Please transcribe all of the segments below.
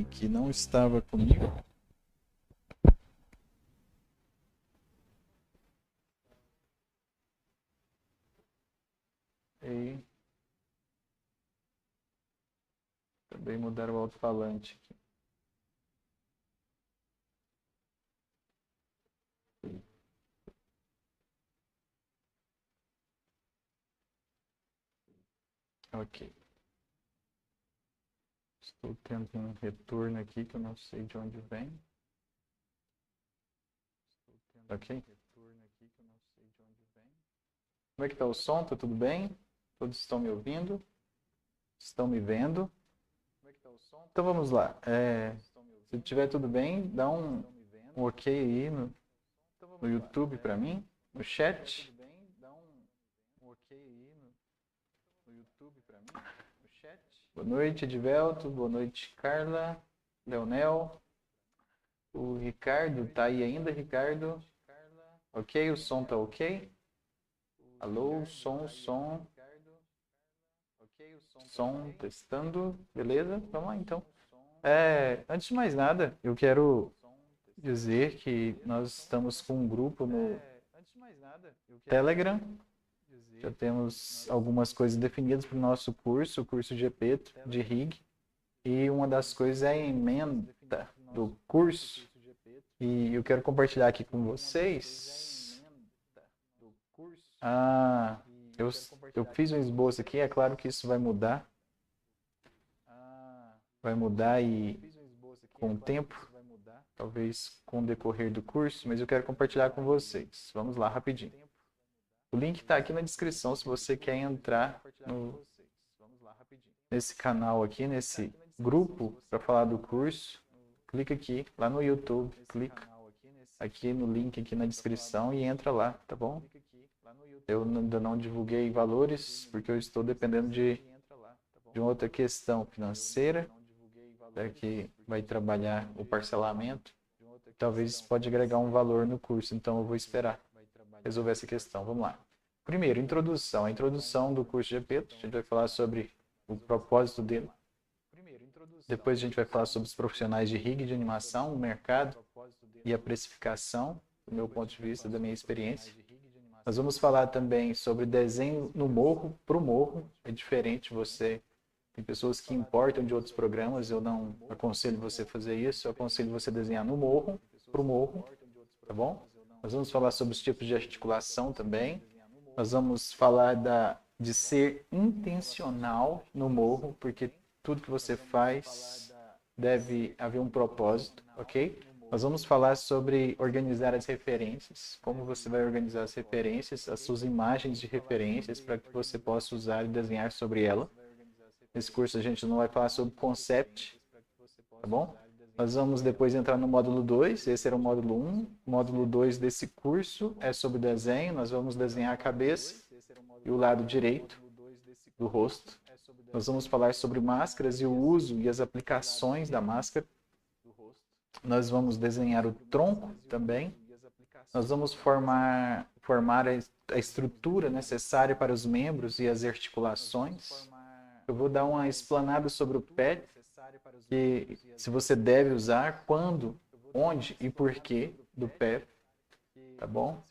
Que não estava comigo. E também mudar o alto-falante aqui. Ok. Estou tendo um retorno aqui que eu não sei de onde vem. Ok? Como é que está o som? Tá tudo bem? Todos estão me ouvindo? Estão me vendo? Então vamos lá. Se tiver tudo bem, dá um ok aí no YouTube para mim, no chat. Boa noite, Edvelto. Boa noite, Carla. Leonel. O Ricardo, tá aí ainda, Ricardo? Ok, o som tá ok? Alô, som. Som, testando. Beleza? Vamos lá então. Antes de mais nada, eu quero dizer que nós estamos com um grupo no Telegram. Já temos algumas coisas definidas para o nosso curso, o curso GP de RIG. E uma das coisas é a emenda do curso. E eu quero compartilhar aqui com vocês. Eu fiz um esboço aqui, é claro que isso vai mudar. Vai mudar com o tempo, talvez com o decorrer do curso, mas eu quero compartilhar com vocês. Vamos lá, rapidinho. O link está aqui na descrição se você quer entrar nesse canal aqui, nesse grupo, para falar do curso. Clica aqui, lá no YouTube, clica aqui no link aqui na descrição e entra lá, tá bom? Eu ainda não divulguei valores, porque eu estou dependendo de uma outra questão financeira, que vai trabalhar o parcelamento. Talvez pode agregar um valor no curso, então eu vou esperar resolver essa questão. Vamos lá. Primeiro, introdução. A introdução do curso de GP, a gente vai falar sobre o propósito dele. Depois a gente vai falar sobre os profissionais de RIG, de animação, o mercado e a precificação, do meu ponto de vista, da minha experiência. Nós vamos falar também sobre desenho no morro, para o morro. É diferente você... Tem pessoas que importam de outros programas, eu não aconselho você a fazer isso, eu aconselho você a desenhar no morro, para o morro, tá bom? Nós vamos falar sobre os tipos de articulação também. Nós vamos falar de ser intencional no morro, porque tudo que você faz deve haver um propósito, ok? Nós vamos falar sobre organizar as referências, como você vai organizar as referências, as suas imagens de referências, para que você possa usar e desenhar sobre ela. Nesse curso a gente não vai falar sobre concept, tá bom? Nós vamos depois entrar no módulo 2, esse era o módulo 1. O módulo 2 desse curso é sobre desenho, nós vamos desenhar a cabeça e o lado direito do rosto. Nós vamos falar sobre máscaras e o uso e as aplicações da máscara. Nós vamos desenhar o tronco também. Nós vamos formar a estrutura necessária para os membros e as articulações. Eu vou dar uma explanada sobre o pé, que se você deve usar, quando, onde e porquê do pé, tá bom?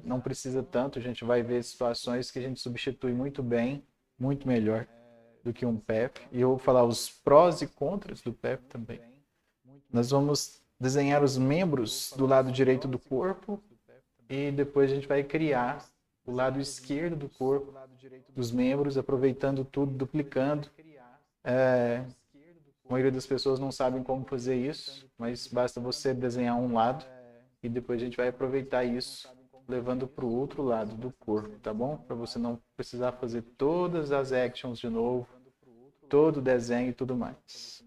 Não precisa tanto, a gente vai ver situações que a gente substitui muito bem, muito melhor do que um PEP. E eu vou falar os prós e contras do PEP também. Nós vamos desenhar os membros do lado direito do corpo e depois a gente vai criar o lado esquerdo do corpo, dos membros, aproveitando tudo, duplicando. A maioria das pessoas não sabem como fazer isso, mas basta você desenhar um lado e depois a gente vai aproveitar isso, levando para o outro lado do corpo, tá bom? Para você não precisar fazer todas as actions de novo, todo o desenho e tudo mais.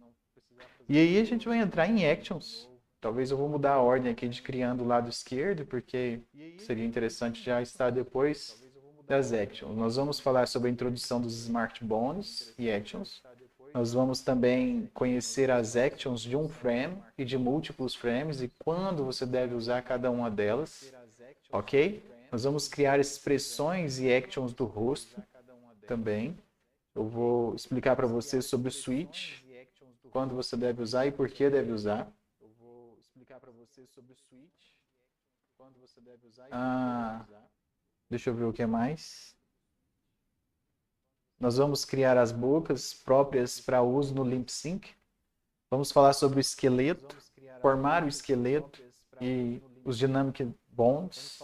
E aí a gente vai entrar em actions. Talvez eu vou mudar a ordem aqui de criando o lado esquerdo, porque seria interessante já estar depois das actions. Nós vamos falar sobre a introdução dos Smart Bones e actions. Nós vamos também conhecer as actions de um frame e de múltiplos frames e quando você deve usar cada uma delas, ok? Nós vamos criar expressões e actions do rosto também. Eu vou explicar para você sobre o switch, quando você deve usar e por que deve usar. Eu vou explicar para você sobre o switch, quando você deve usar e por que deve usar. Deixa eu ver o que mais. Nós vamos criar as bocas próprias para uso no Limp Sync. Vamos falar sobre o esqueleto, formar o esqueleto e os Dynamic Bonds.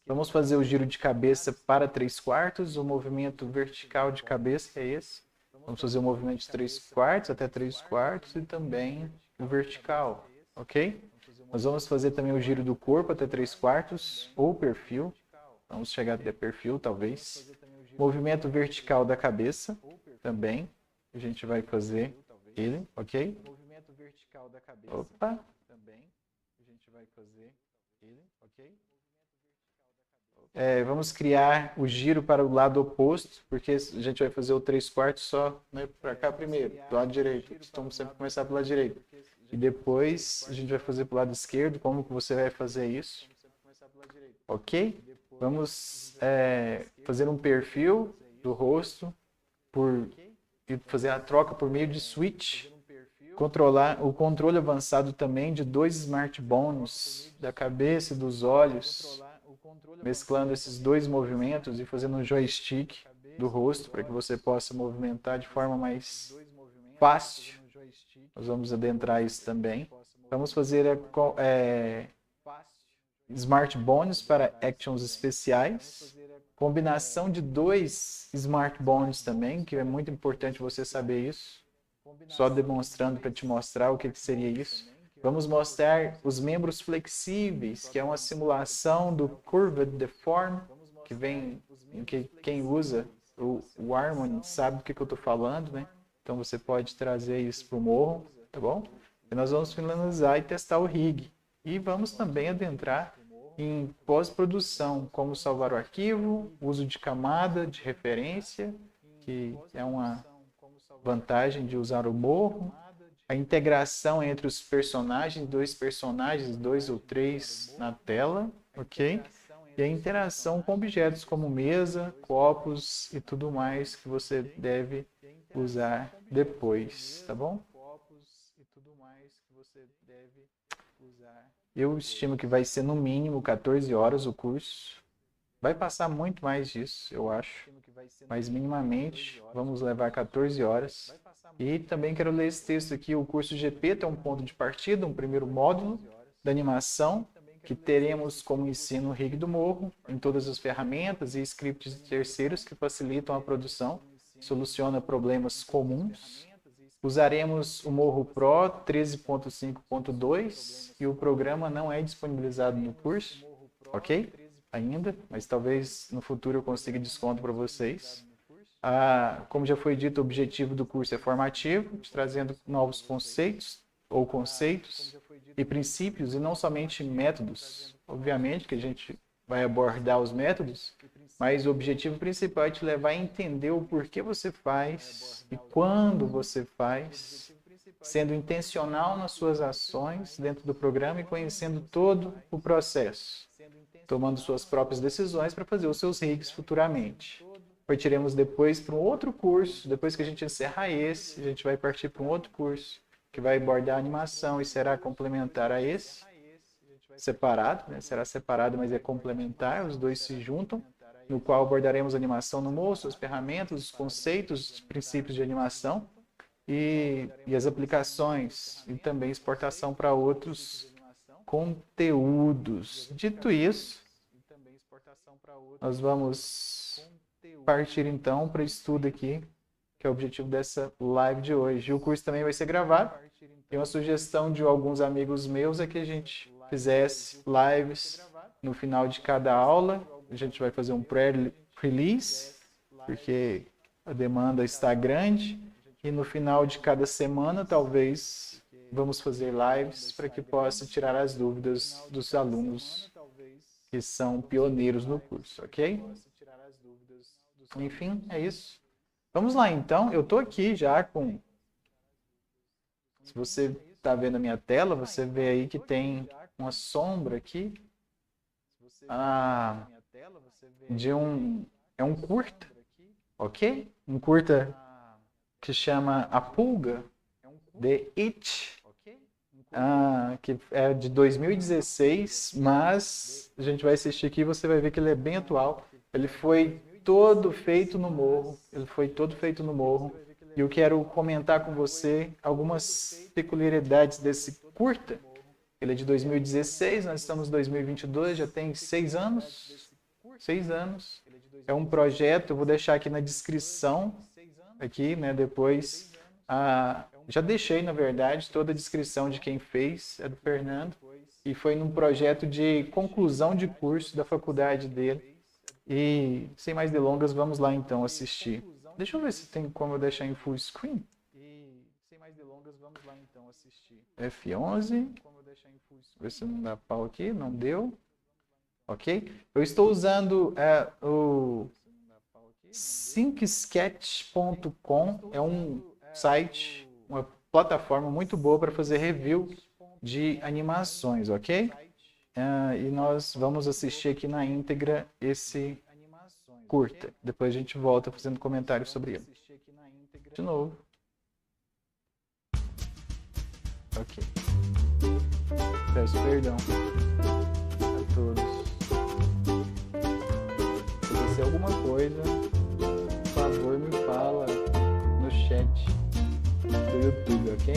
Vamos fazer o giro de cabeça para 3/4, o movimento vertical de cabeça é esse. Vamos fazer o movimento de 3/4 até 3/4 e também o vertical, ok? Nós vamos fazer também o giro do corpo até 3/4 ou perfil. Vamos chegar até perfil, talvez. Movimento vertical da cabeça também. A gente vai fazer ele, ok? Movimento vertical da cabeça. Opa. Também. A gente vai fazer ele, ok? Vamos criar o giro para o lado oposto, porque a gente vai fazer o 3/4 só, né, para cá primeiro, do lado direito. Então sempre começar pelo lado direito. E depois a gente vai fazer para o lado esquerdo. Como que você vai fazer isso? Ok? Vamos fazer um perfil do rosto e fazer a troca por meio de switch. Controlar o controle avançado também de 2 Smart Bones da cabeça e dos olhos, mesclando esses 2 movimentos e fazendo um joystick do rosto para que você possa movimentar de forma mais fácil. Nós vamos adentrar isso também. Vamos fazer Smart Bones para actions especiais. Combinação de 2 Smart Bones também, que é muito importante você saber isso. Só demonstrando para te mostrar o que seria isso. Vamos mostrar os membros flexíveis, que é uma simulação do Curved Deform, que vem, que quem usa o Harmony sabe do que eu estou falando, né? Então você pode trazer isso para o morro, tá bom? E nós vamos finalizar e testar o rig. E vamos também adentrar em pós-produção, como salvar o arquivo, uso de camada de referência, que é uma vantagem de usar o morro, a integração entre os personagens, 2 personagens, 2 ou 3 na tela, ok? E a interação com objetos como mesa, copos e tudo mais que você deve usar depois, tá bom? Eu estimo que vai ser no mínimo 14 horas o curso. Vai passar muito mais disso, eu acho. Mas minimamente vamos levar 14 horas. E também quero ler esse texto aqui. O curso GP tem um ponto de partida, um primeiro módulo da animação, que teremos como ensino o rig do morro, em todas as ferramentas e scripts de terceiros que facilitam a produção, soluciona problemas comuns. Usaremos o Morro Pro 13.5.2 e o programa não é disponibilizado no curso, ok? Ainda, mas talvez no futuro eu consiga desconto para vocês. Como já foi dito, o objetivo do curso é formativo, trazendo novos conceitos e princípios e não somente métodos. Obviamente que a gente vai abordar os métodos, mas o objetivo principal é te levar a entender o porquê você faz e quando você faz, sendo intencional nas suas ações dentro do programa e conhecendo todo o processo, tomando suas próprias decisões para fazer os seus rigs futuramente. Partiremos depois para um outro curso, depois que a gente encerrar esse, a gente vai partir para um outro curso que vai abordar a animação e será complementar a esse, separado, né? Será separado, mas é complementar, os dois se juntam, no qual abordaremos a animação no morro, suas ferramentas, os conceitos, os princípios de animação e as aplicações, e também exportação para outros conteúdos. Dito isso, nós vamos partir então para o estudo aqui, que é o objetivo dessa live de hoje. O curso também vai ser gravado, e uma sugestão de alguns amigos meus é que a gente fizesse lives no final de cada aula. A gente vai fazer um pré-release, porque a demanda está grande, e no final de cada semana, talvez, vamos fazer lives para que possa tirar as dúvidas dos alunos que são pioneiros no curso, ok? Enfim, é isso. Vamos lá, então. Eu estou aqui já com... Se você está vendo a minha tela, você vê aí que tem uma sombra aqui. É um curta, ok? Um curta que chama A Pulga. The It, que é de 2016, mas a gente vai assistir aqui e você vai ver que ele é bem atual. Ele foi todo feito no Morro, e eu quero comentar com você algumas peculiaridades desse curta. Ele é de 2016, nós estamos em 2022, já tem 6 anos. 6 anos. É um projeto, eu vou deixar aqui na descrição, aqui, né, depois. Já deixei, na verdade, toda a descrição de quem fez, é do Fernando. E foi num projeto de conclusão de curso da faculdade dele. E, sem mais delongas, vamos lá então assistir. Deixa eu ver se tem como eu deixar em full screen. F11. Ver se não dá pau aqui, não deu. Ok? Eu estou usando o syncsketch.com, é um site, uma plataforma muito boa para fazer review de animações, ok? E nós vamos assistir aqui na íntegra esse curta. Depois a gente volta fazendo comentários sobre ele. De novo. Ok. Peço perdão a todos. Se você alguma coisa, por favor, me fala no chat do YouTube, ok?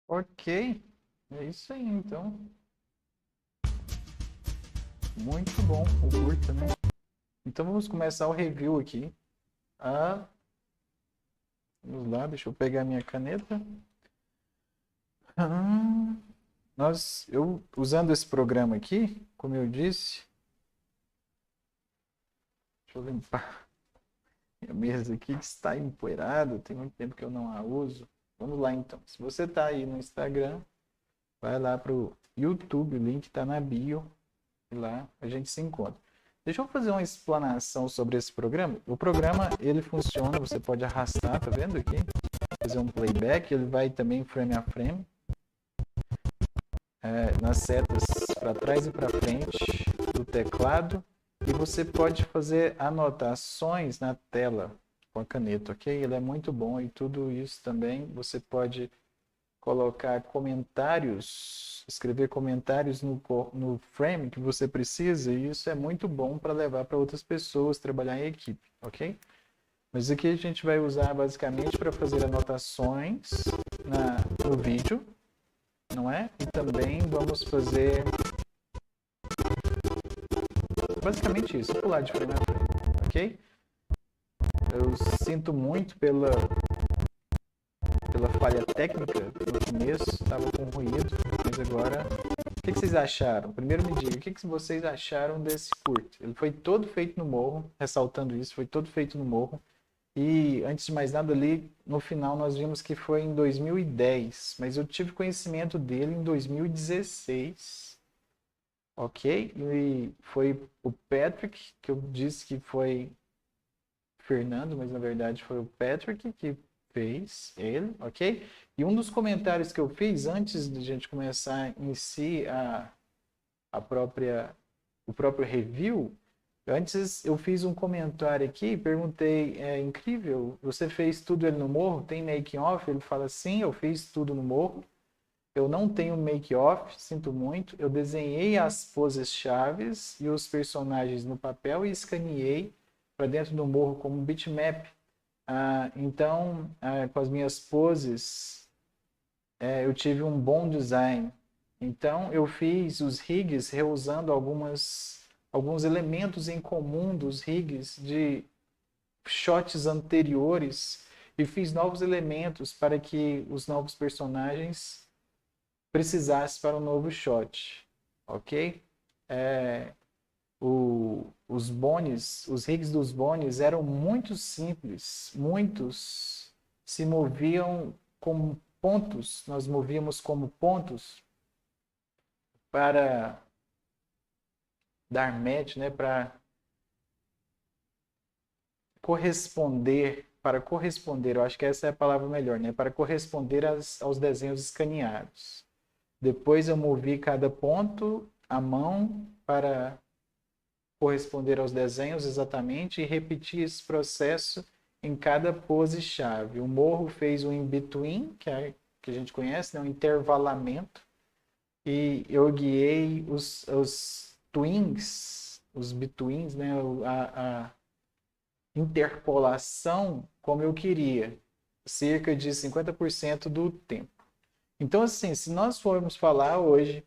Ok, é isso aí então. Muito bom o curta, né? Então vamos começar o review aqui. Vamos lá, deixa eu pegar minha caneta. Eu usando esse programa aqui, como eu disse, deixa eu limpar minha mesa aqui que está empoeirada, tem muito tempo que eu não a uso. Vamos lá então. Se você está aí no Instagram, vai lá para o YouTube, o link está na bio, e lá a gente se encontra. Deixa eu fazer uma explanação sobre esse programa. O programa, ele funciona, você pode arrastar, tá vendo aqui? Fazer um playback, ele vai também frame a frame. Nas setas para trás e para frente do teclado. E você pode fazer anotações na tela com a caneta, ok? Ele é muito bom e tudo isso também você pode colocar comentários, escrever comentários no frame que você precisa, e isso é muito bom para levar para outras pessoas, trabalhar em equipe, ok? Mas aqui a gente vai usar basicamente para fazer anotações no vídeo, não é? E também vamos fazer basicamente isso, pular de frame a frame, ok? Eu sinto muito pela falha técnica no começo, estava com ruído, mas agora... O que vocês acharam? Primeiro me diga, o que vocês acharam desse curto? Ele foi todo feito no morro, ressaltando isso, foi todo feito no morro. E, antes de mais nada, ali, no final, nós vimos que foi em 2010, mas eu tive conhecimento dele em 2016, ok? E foi o Patrick, que eu disse que foi Fernando, mas na verdade foi o Patrick que fez ele, ok? E um dos comentários que eu fiz antes de a gente começar em si o próprio review, antes eu fiz um comentário aqui, perguntei, é incrível, você fez tudo ele no morro? Tem making off? Ele fala, sim, eu fiz tudo no morro. Eu não tenho make off, sinto muito. Eu desenhei as poses chaves e os personagens no papel e escaneei para dentro do morro como um bitmap. Então, com as minhas poses, eu tive um bom design. Então, eu fiz os rigs reusando alguns elementos em comum dos rigs de shots anteriores e fiz novos elementos para que os novos personagens precisassem para um novo shot, ok? Os rigs dos bones eram muito simples, muitos se moviam como pontos, nós movíamos como pontos para dar match, né, para corresponder, eu acho que essa é a palavra melhor, né, para corresponder aos desenhos escaneados. Depois eu movi cada ponto à mão para corresponder aos desenhos exatamente e repetir esse processo em cada pose-chave. O Morro fez o in-between, que a gente conhece, né, um intervalamento, e eu guiei os twins, os betweens, né, a interpolação como eu queria, cerca de 50% do tempo. Então, assim, se nós formos falar hoje,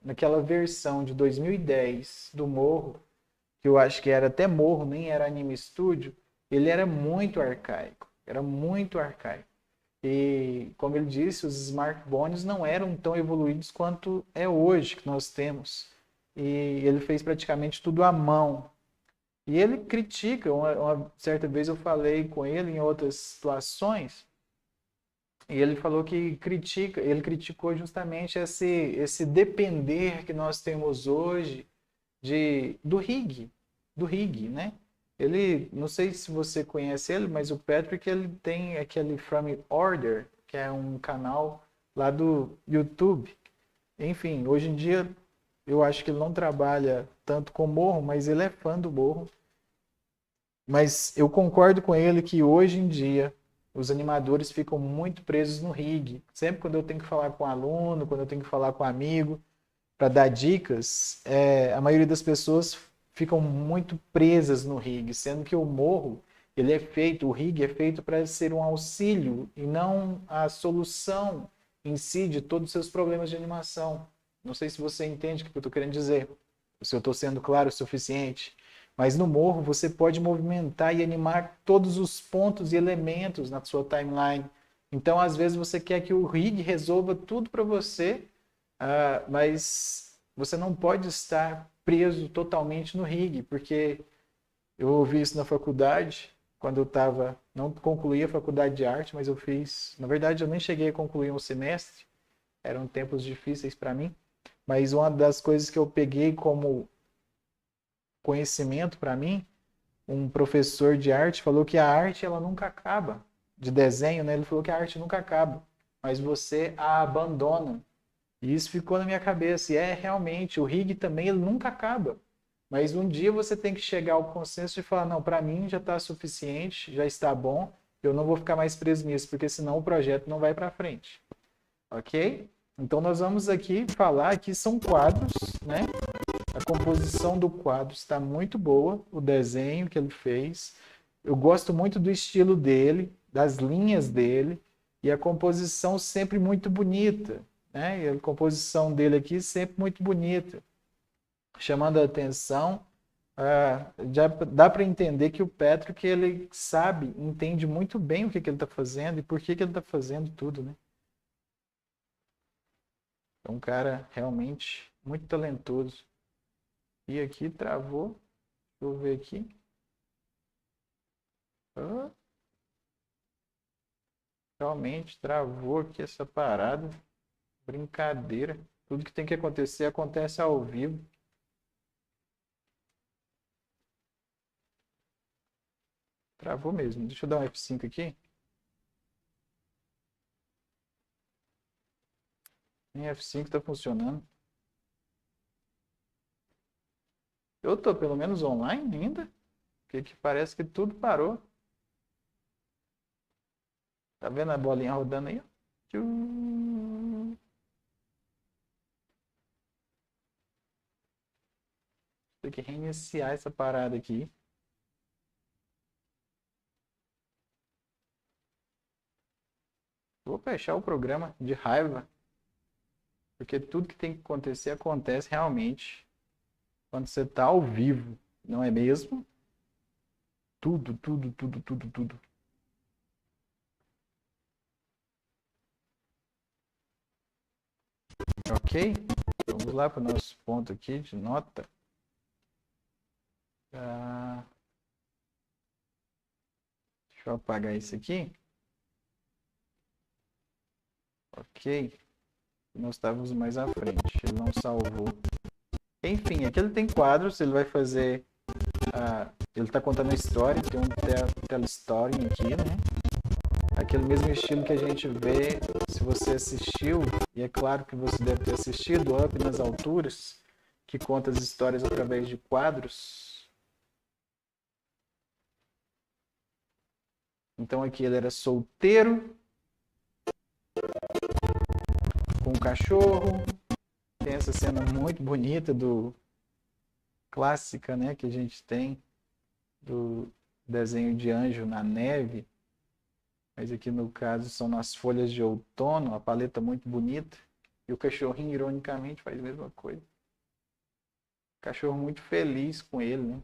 naquela versão de 2010 do Morro, que eu acho que era até Morro, nem era Anime Studio, ele era muito arcaico, era muito arcaico. E, como ele disse, os smartphones não eram tão evoluídos quanto é hoje que nós temos. E ele fez praticamente tudo à mão. E ele critica, uma certa vez eu falei com ele em outras situações, e ele falou que ele criticou justamente esse depender que nós temos hoje do rig, né? Ele, não sei se você conhece ele, mas o Patrick, ele tem aquele From Order, que é um canal lá do YouTube. Enfim, hoje em dia eu acho que ele não trabalha tanto com Morro, mas ele é fã do Morro. Mas eu concordo com ele que hoje em dia os animadores ficam muito presos no rig. Sempre quando eu tenho que falar com um aluno, quando eu tenho que falar com um amigo, para dar dicas, a maioria das pessoas ficam muito presas no rig, sendo que o morro, o rig é feito para ser um auxílio e não a solução em si de todos os seus problemas de animação. Não sei se você entende o que eu estou querendo dizer, se eu estou sendo claro o suficiente. Mas no morro você pode movimentar e animar todos os pontos e elementos na sua timeline. Então, às vezes, você quer que o rig resolva tudo para você, mas você não pode estar preso totalmente no rig, porque eu ouvi isso na faculdade, quando eu estava, não concluí a faculdade de arte, mas eu fiz, na verdade eu nem cheguei a concluir um semestre, eram tempos difíceis para mim, mas uma das coisas que eu peguei como conhecimento para mim, um professor de arte falou que a arte ela nunca acaba, de desenho, né? Ele falou que a arte nunca acaba, mas você a abandona. E isso ficou na minha cabeça. E realmente, o rig também ele nunca acaba. Mas um dia você tem que chegar ao consenso e falar, não, para mim já está suficiente, já está bom, eu não vou ficar mais preso nisso, porque senão o projeto não vai para frente. Ok? Então nós vamos aqui falar, aqui são quadros, né? A composição do quadro está muito boa, o desenho que ele fez. Eu gosto muito do estilo dele, das linhas dele, e a composição sempre muito bonita, né? E a composição dele aqui sempre muito bonita, chamando a atenção. Já dá para entender que o Patrick ele sabe, entende muito bem o que ele está fazendo e por que ele está fazendo tudo, né? É um cara realmente muito talentoso. E aqui travou. Deixa eu ver aqui. Realmente travou aqui essa parada. Brincadeira. Tudo que tem que acontecer acontece ao vivo. Travou mesmo. Deixa eu dar um F5 aqui. Nem F5 tá funcionando. Eu tô pelo menos online ainda. Porque parece que tudo parou. Tá vendo a bolinha rodando aí? Tem que reiniciar essa parada aqui. Vou fechar o programa de raiva. Porque tudo que tem que acontecer acontece realmente quando você está ao vivo, não é mesmo? Tudo, tudo, tudo, tudo, tudo. Ok? Vamos lá para o nosso ponto aqui de nota. Deixa eu apagar isso aqui. Ok? Nós estávamos mais à frente. Ele não salvou. Enfim, aqui ele tem quadros. Ele vai fazer... ele está contando a história. Tem um telestory aqui, né? Aquele mesmo estilo que a gente vê se você assistiu. E é claro que você deve ter assistido Up nas Alturas, que conta as histórias através de quadros. Então aqui ele era solteiro, com um cachorro. Tem essa cena muito bonita clássica, né, que a gente tem do desenho de anjo na neve. Mas aqui no caso são nas folhas de outono, a paleta muito bonita. E o cachorrinho, ironicamente, faz a mesma coisa. Cachorro muito feliz com ele, né?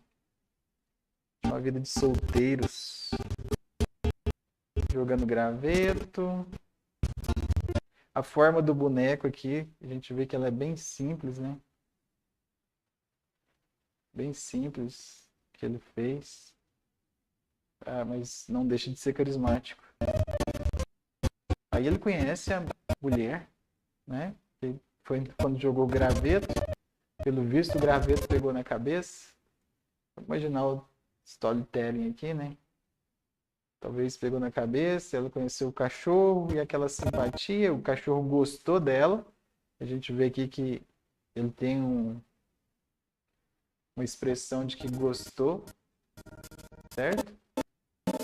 Uma vida de solteiros. Jogando graveto. A forma do boneco aqui, a gente vê que ela é bem simples, né? Bem simples que ele fez. Mas não deixa de ser carismático. Aí ele conhece a mulher, né? Que foi quando jogou o graveto. Pelo visto, o graveto pegou na cabeça. Vou imaginar o storytelling aqui, né? Talvez pegou na cabeça, ela conheceu o cachorro e aquela simpatia, o cachorro gostou dela. A gente vê aqui que ele tem uma expressão de que gostou, certo?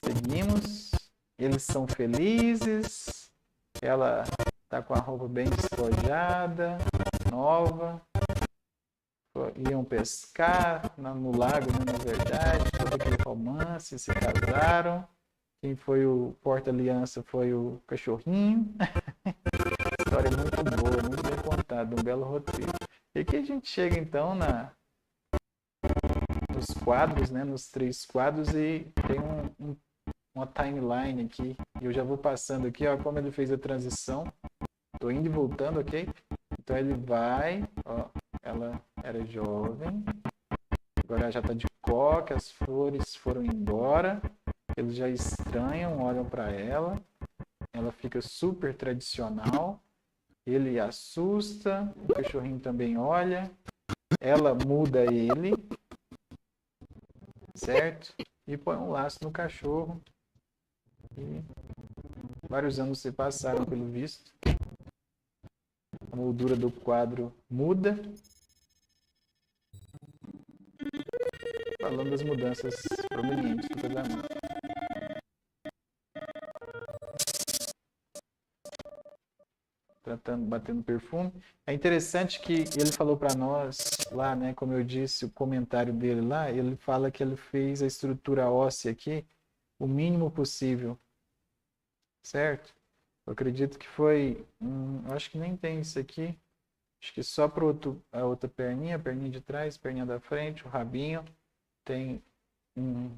Seguimos. Eles são felizes. Ela tá com a roupa bem despojada, nova. Iam pescar no lago, né, na verdade, todo aquele romance, se casaram. Quem foi o porta-aliança foi o cachorrinho. História muito boa, muito bem contada, um belo roteiro. E aqui a gente chega então nos quadros, né, nos 3 quadros, e tem uma timeline aqui. E eu já vou passando aqui, ó, como ele fez a transição. Tô indo e voltando, ok? Então ele vai, ó, ela era jovem, agora já tá de coque, as flores foram embora, eles já estranham, olham para ela fica super tradicional, ele assusta, o cachorrinho também olha, ela muda ele, certo? E põe um laço no cachorro. E vários anos se passaram pelo visto. A moldura do quadro muda. Falando das mudanças provenientes do casamento. Batendo perfume. É interessante que ele falou para nós lá, né, como eu disse, o comentário dele lá, ele fala que ele fez a estrutura óssea aqui o mínimo possível, certo? Eu acredito que foi, eu acho que nem tem isso aqui, acho que só para a outra perninha, a perninha de trás, perninha da frente, o rabinho, tem um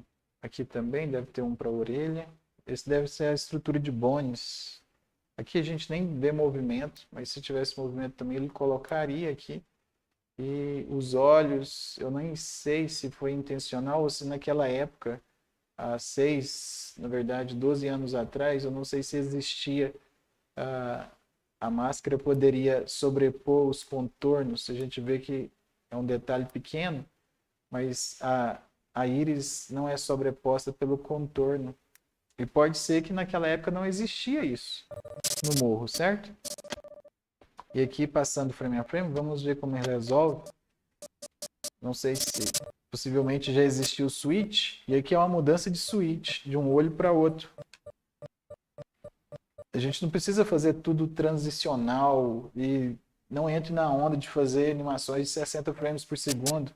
aqui também, deve ter um para a orelha. Esse deve ser a estrutura de Bones. Aqui a gente nem vê movimento, mas se tivesse movimento também ele colocaria aqui. E os olhos, eu nem sei se foi intencional ou se naquela época, há 6, na verdade 12 anos atrás, eu não sei se existia, a máscara poderia sobrepor os contornos. A gente vê que é um detalhe pequeno, mas a íris não é sobreposta pelo contorno. E pode ser que naquela época não existia isso no morro, certo? E aqui, passando frame a frame, vamos ver como ele resolve. Não sei se possivelmente já existiu o switch. E aqui é uma mudança de switch, de um olho para outro. A gente não precisa fazer tudo transicional e não entre na onda de fazer animações de 60 frames por segundo.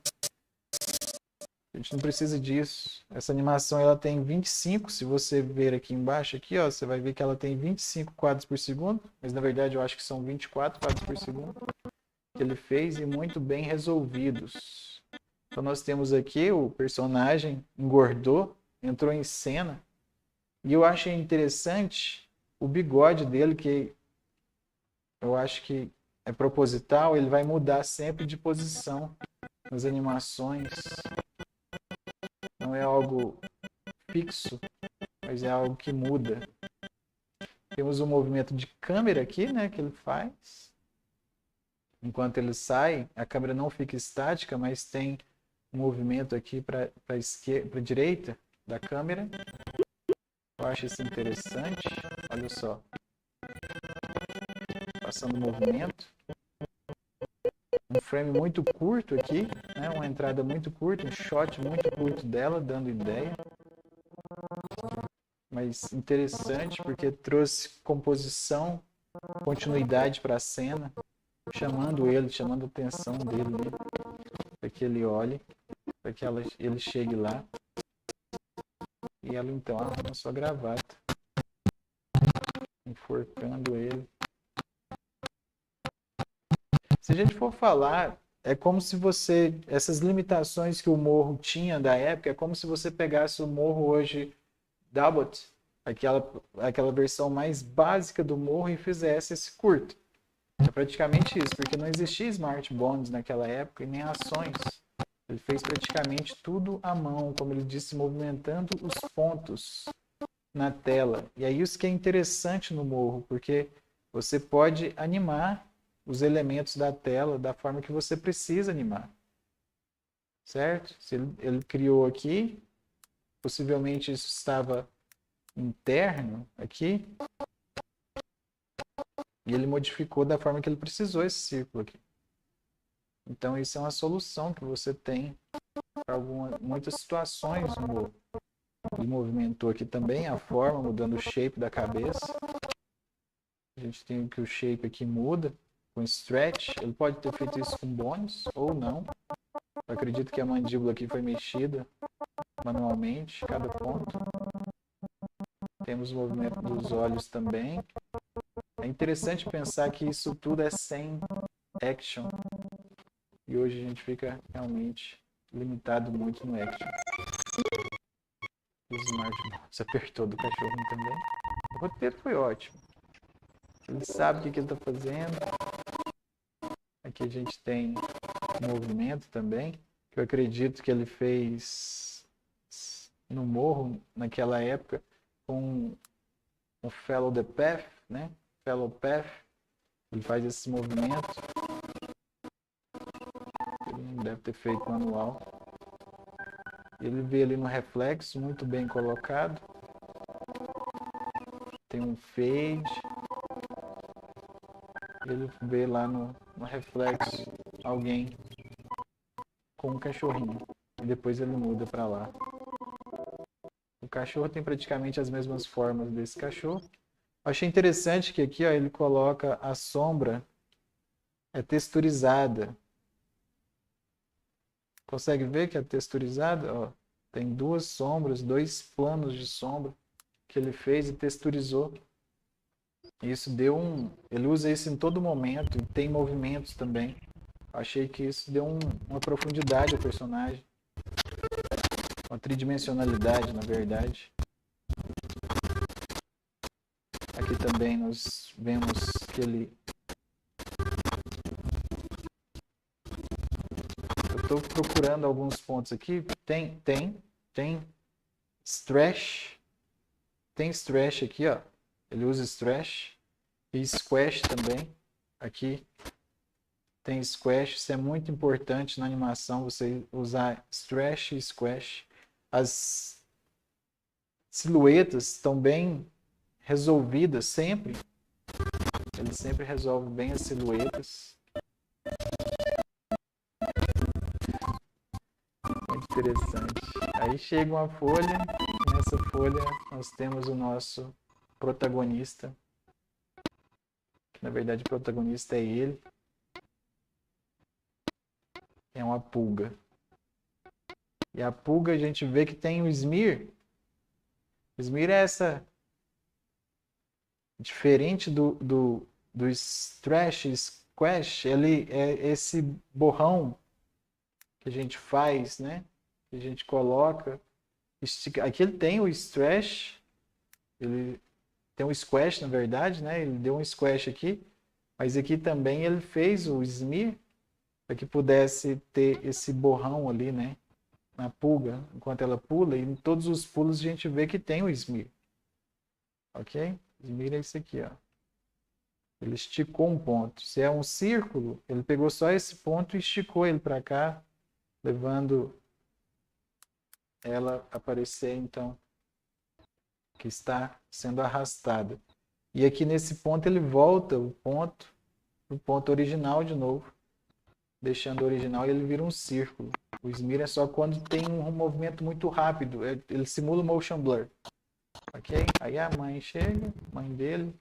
A gente não precisa disso. Essa animação ela tem 25, se você ver aqui embaixo, aqui, ó, você vai ver que ela tem 25 quadros por segundo, mas na verdade eu acho que são 24 quadros por segundo que ele fez, e muito bem resolvidos. Então nós temos aqui o personagem engordou, entrou em cena, e eu achei interessante o bigode dele, que eu acho que é proposital, ele vai mudar sempre de posição nas animações. Não é algo fixo, mas é algo que muda. Temos um movimento de câmera aqui, né, que ele faz. Enquanto ele sai, a câmera não fica estática, mas tem um movimento aqui para a esquerda, para a direita da câmera. Eu acho isso interessante. Olha só. Passando o movimento. Um frame muito curto aqui, né? Uma entrada muito curta, um shot muito curto dela, dando ideia. Mas interessante porque trouxe composição, continuidade para a cena, chamando a atenção dele, né? Para que ele olhe, para que ele chegue lá. E ela então arruma sua gravata, enforcando ele. Se a gente for falar, é como se você, essas limitações que o morro tinha da época, é como se você pegasse o morro hoje Dabot, aquela versão mais básica do morro, e fizesse esse curto. É praticamente isso, porque não existia smart bonds naquela época e nem ações. Ele fez praticamente tudo à mão, como ele disse, movimentando os pontos na tela. E é isso que é interessante no morro, porque você pode animar os elementos da tela da forma que você precisa animar. Certo? Se ele criou aqui, possivelmente isso estava interno aqui, e ele modificou da forma que ele precisou esse círculo aqui. Então isso é uma solução que você tem para muitas situações no morro. Ele movimentou aqui também a forma, mudando o shape da cabeça. A gente tem que o shape aqui muda com stretch. Ele pode ter feito isso com bônus ou não. Eu acredito que a mandíbula aqui foi mexida manualmente, cada ponto. Temos o movimento dos olhos também. É interessante pensar que isso tudo é sem action. E hoje a gente fica realmente limitado muito no action. O Smart se apertou do cachorrinho também. O roteiro foi ótimo. Ele sabe o que ele está fazendo. Aqui a gente tem movimento também, que eu acredito que ele fez no morro naquela época com o Follow the Path, né? Follow Path. Ele faz esse movimento. Ele não deve ter feito manual. Ele vê ali no reflexo, muito bem colocado. Tem um fade. Ele vê lá no reflexo alguém com um cachorrinho. E depois ele muda para lá. O cachorro tem praticamente as mesmas formas desse cachorro. Achei interessante que aqui ó, ele coloca a sombra texturizada. Consegue ver que é texturizada? Ó, tem duas sombras, dois planos de sombra que ele fez e texturizou. Isso deu ele usa isso em todo momento e tem movimentos também. Achei que isso deu uma profundidade ao personagem. Uma tridimensionalidade, na verdade. Aqui também nós vemos que ele... Eu estou procurando alguns pontos aqui. Tem stretch. Tem stretch aqui, ó. Ele usa stretch. E squash também. Aqui tem squash. Isso é muito importante na animação, você usar stretch e squash. As silhuetas estão bem resolvidas sempre. Ele sempre resolve bem as silhuetas. Muito interessante. Aí chega uma folha. Nessa folha nós temos o nosso protagonista. Que na verdade o protagonista é ele. É uma pulga. E a pulga a gente vê que tem o smear. O smear é essa... Diferente do stretch squash, ele é esse borrão que a gente faz, né? Que a gente coloca. Aqui ele tem o stretch, ele tem o squash, na verdade, né? Ele deu um squash aqui, mas aqui também ele fez o smear para que pudesse ter esse borrão ali, né? Na pulga, enquanto ela pula, e em todos os pulos a gente vê que tem o smear. Ok? Smear é isso aqui, ó. Ele esticou um ponto. Se é um círculo, ele pegou só esse ponto e esticou ele para cá, levando ela a aparecer, então, que está sendo arrastada. E aqui nesse ponto ele volta o ponto original de novo, deixando o original e ele vira um círculo. O smear é só quando tem um movimento muito rápido, ele simula o motion blur. Ok? Aí a mãe chega, mãe dele,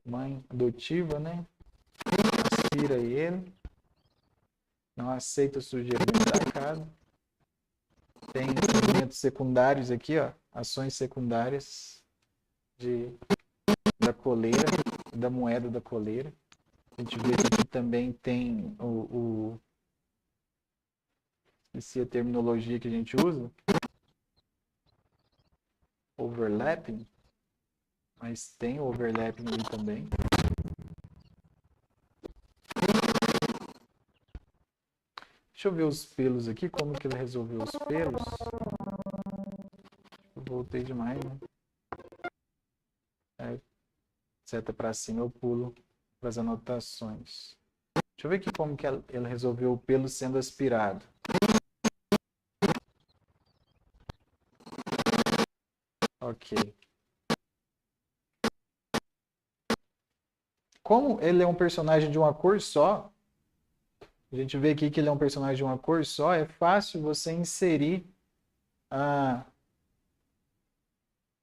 mãe adotiva, né? Aspira ele, não aceita sujeira dentro da casa. Tem movimentos secundários aqui, ó, ações secundárias da coleira, da moeda da coleira. A gente vê que aqui também tem esqueci a terminologia que a gente usa, overlapping, mas tem o overlapping ali também. Deixa eu ver os pelos aqui, como que ele resolveu os pelos. Eu voltei demais, né? Seta para cima eu pulo para as anotações. Deixa eu ver aqui como que ele resolveu o pelo sendo aspirado. Ok. Como ele é um personagem de uma cor só, a gente vê aqui que ele é um personagem de uma cor só, é fácil você inserir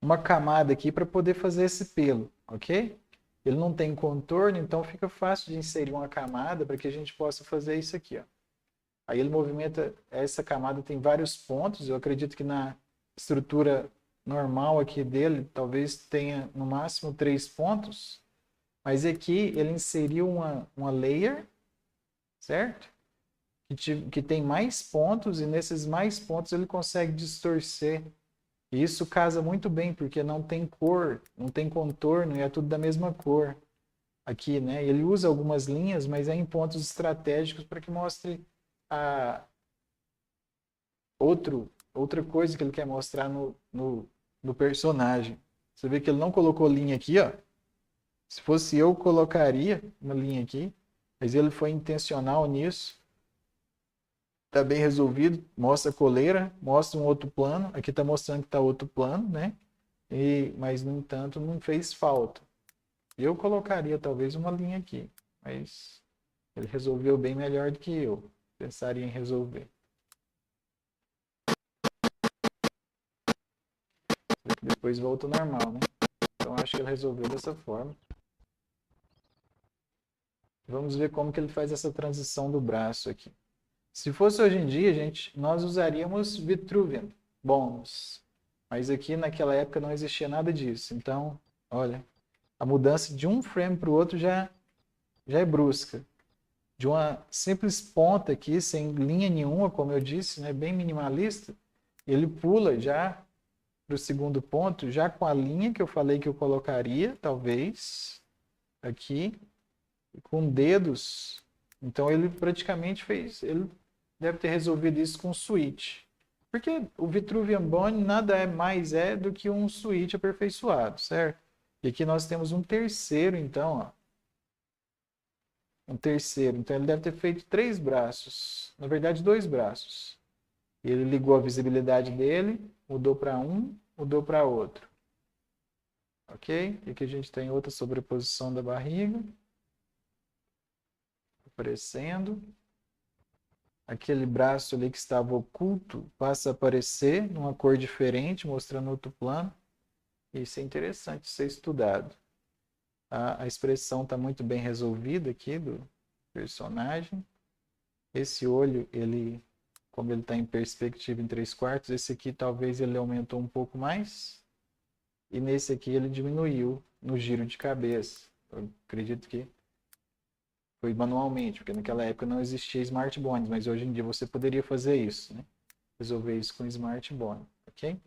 uma camada aqui para poder fazer esse pelo, ok? Ele não tem contorno, então fica fácil de inserir uma camada para que a gente possa fazer isso aqui, ó. Aí ele movimenta, essa camada tem vários pontos, eu acredito que na estrutura normal aqui dele, talvez tenha no máximo 3 pontos, mas aqui ele inseriu uma layer, certo? Que tem mais pontos, e nesses mais pontos ele consegue distorcer. E isso casa muito bem, porque não tem cor, não tem contorno, e é tudo da mesma cor aqui, né? Ele usa algumas linhas, mas é em pontos estratégicos para que mostre outra coisa que ele quer mostrar no personagem. Você vê que ele não colocou linha aqui, ó. Se fosse eu, colocaria uma linha aqui, mas ele foi intencional nisso. Tá bem resolvido, mostra a coleira, mostra um outro plano. Aqui está mostrando que está outro plano, né? Mas, no entanto, não fez falta. Eu colocaria talvez uma linha aqui, mas ele resolveu bem melhor do que eu pensaria em resolver. Depois volta ao normal, né? Então acho que ele resolveu dessa forma. Vamos ver como que ele faz essa transição do braço aqui. Se fosse hoje em dia, gente, nós usaríamos Vitruvian Bonus. Mas aqui naquela época não existia nada disso. Então, olha, a mudança de um frame para o outro já é brusca. De uma simples ponta aqui, sem linha nenhuma, como eu disse, né, bem minimalista, ele pula já para o segundo ponto, já com a linha que eu falei que eu colocaria, talvez, aqui, com dedos. Então ele praticamente ele deve ter resolvido isso com switch. Porque o Vitruvian Bone nada mais do que um switch aperfeiçoado, certo? E aqui nós temos um terceiro, então, ó. Um terceiro. Então ele deve ter feito 3 braços. Na verdade, 2 braços. Ele ligou a visibilidade dele, mudou para um, mudou para outro. Ok? E aqui a gente tem outra sobreposição da barriga. Aparecendo. Aquele braço ali que estava oculto passa a aparecer numa cor diferente, mostrando outro plano. Isso é interessante ser estudado. A expressão está muito bem resolvida aqui do personagem. Esse olho, como ele está em perspectiva em 3/4, esse aqui talvez ele aumentou um pouco mais. E nesse aqui ele diminuiu no giro de cabeça. Eu acredito que foi manualmente, porque naquela época não existia Smart Bones, mas hoje em dia você poderia fazer isso, né? Resolver isso com Smart Bone, ok?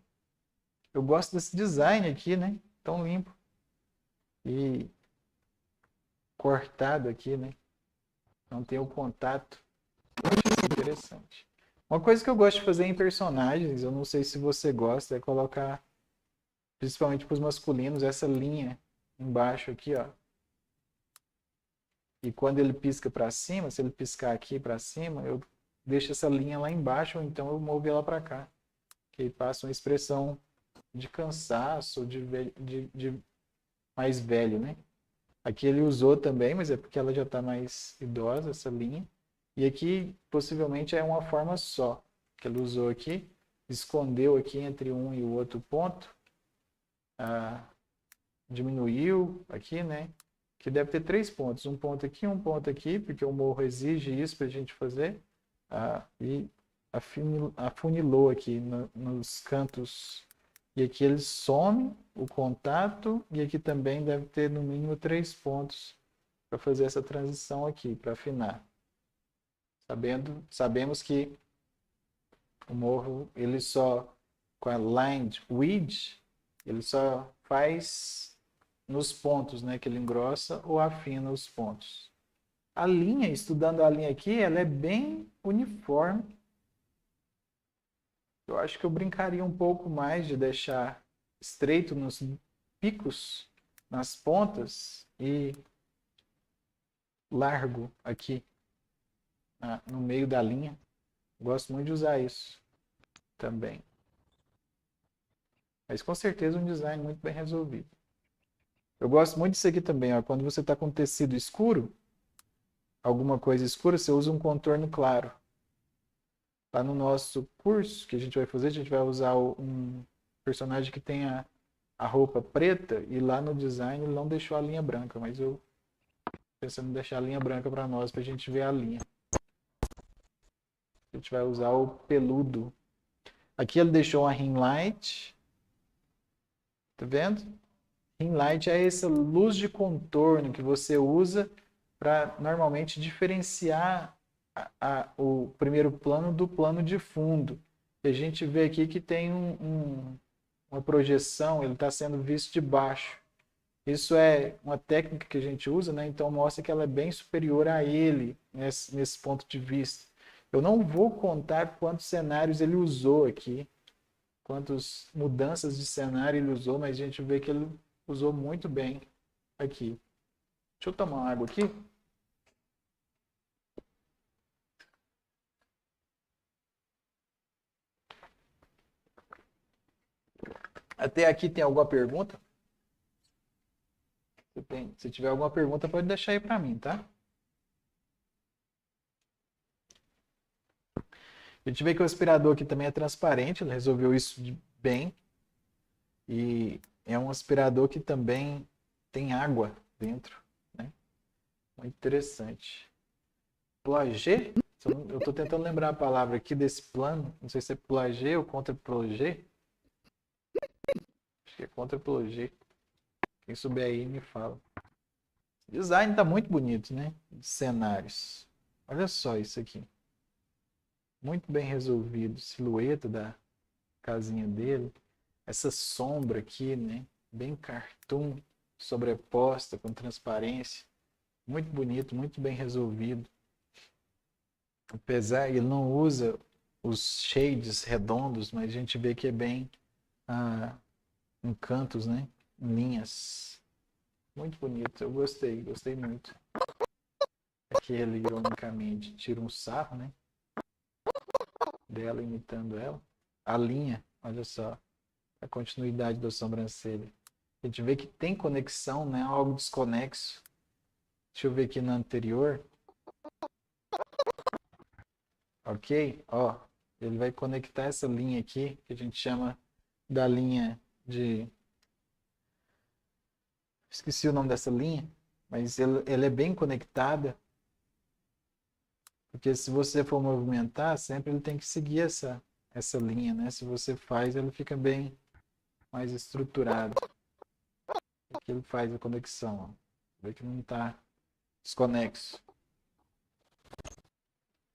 Eu gosto desse design aqui, né? Tão limpo. E cortado aqui, né? Não tem o contato. Eu acho isso interessante. Uma coisa que eu gosto de fazer em personagens, eu não sei se você gosta, é colocar principalmente para os masculinos, essa linha embaixo aqui, ó. E quando ele pisca para cima, se ele piscar aqui para cima, eu deixo essa linha lá embaixo, ou então eu movo ela para cá. Que aí passa uma expressão de cansaço, de mais velho, né? Aqui ele usou também, mas é porque ela já está mais idosa, essa linha. E aqui, possivelmente, é uma forma só que ele usou aqui. Escondeu aqui entre um e o outro ponto. Diminuiu aqui, né? Que deve ter 3 pontos. Um ponto aqui, porque o morro exige isso para a gente fazer. E afunilou aqui nos cantos. E aqui ele some o contato. E aqui também deve ter no mínimo 3 pontos para fazer essa transição aqui, para afinar. Sabemos que o morro, ele só, com a lined width, ele só faz nos pontos, né, que ele engrossa ou afina os pontos. A linha, estudando a linha aqui, ela é bem uniforme. Eu acho que eu brincaria um pouco mais de deixar estreito nos picos, nas pontas, e largo aqui no meio da linha. Gosto muito de usar isso também. Mas com certeza um design muito bem resolvido. Eu gosto muito disso aqui também, ó. Quando você está com tecido escuro, alguma coisa escura, você usa um contorno claro. Lá no nosso curso que a gente vai fazer, a gente vai usar um personagem que tem a roupa preta, e lá no design ele não deixou a linha branca, mas eu pensando em deixar a linha branca para nós, para a gente ver a linha. A gente vai usar o peludo. Aqui ele deixou uma ring light. Tá vendo? Ring light é essa luz de contorno que você usa para normalmente diferenciar o primeiro plano do plano de fundo. E a gente vê aqui que tem uma projeção, ele está sendo visto de baixo. Isso é uma técnica que a gente usa, né? Então mostra que ela é bem superior a ele nesse ponto de vista. Eu não vou contar quantos cenários ele usou aqui, quantas mudanças de cenário ele usou, mas a gente vê que ele usou muito bem aqui. Deixa eu tomar uma água aqui. Até aqui tem alguma pergunta? Se tiver alguma pergunta, pode deixar aí para mim, tá? A gente vê que o aspirador aqui também é transparente, ele resolveu isso bem. E é um aspirador que também tem água dentro, né? Muito interessante. Plagê? Eu estou tentando lembrar a palavra aqui desse plano. Não sei se é plagê ou contra-plagê. Acho que é contra-plagê. Quem souber aí me fala. O design está muito bonito, né? De cenários. Olha só isso aqui. Muito bem resolvido. Silhueta da casinha dele. Essa sombra aqui, né? Bem cartoon, sobreposta com transparência. Muito bonito, muito bem resolvido. Apesar, ele não usa os shades redondos, mas a gente vê que é bem em cantos, né? Em linhas. Muito bonito, eu gostei muito. Aqui ele, ironicamente, tira um sarro, né? Dela, imitando ela. A linha, olha só, a continuidade da sobrancelha. A gente vê que tem conexão, né? Algo desconexo. Deixa eu ver aqui na anterior. Ok? Ó, ele vai conectar essa linha aqui, que a gente chama da linha de... Esqueci o nome dessa linha, mas ela é bem conectada. Porque se você for movimentar, sempre ele tem que seguir essa linha, né? Se você faz, ele fica bem mais estruturado. Aqui ele faz a conexão, ó. Vê que não está desconexo.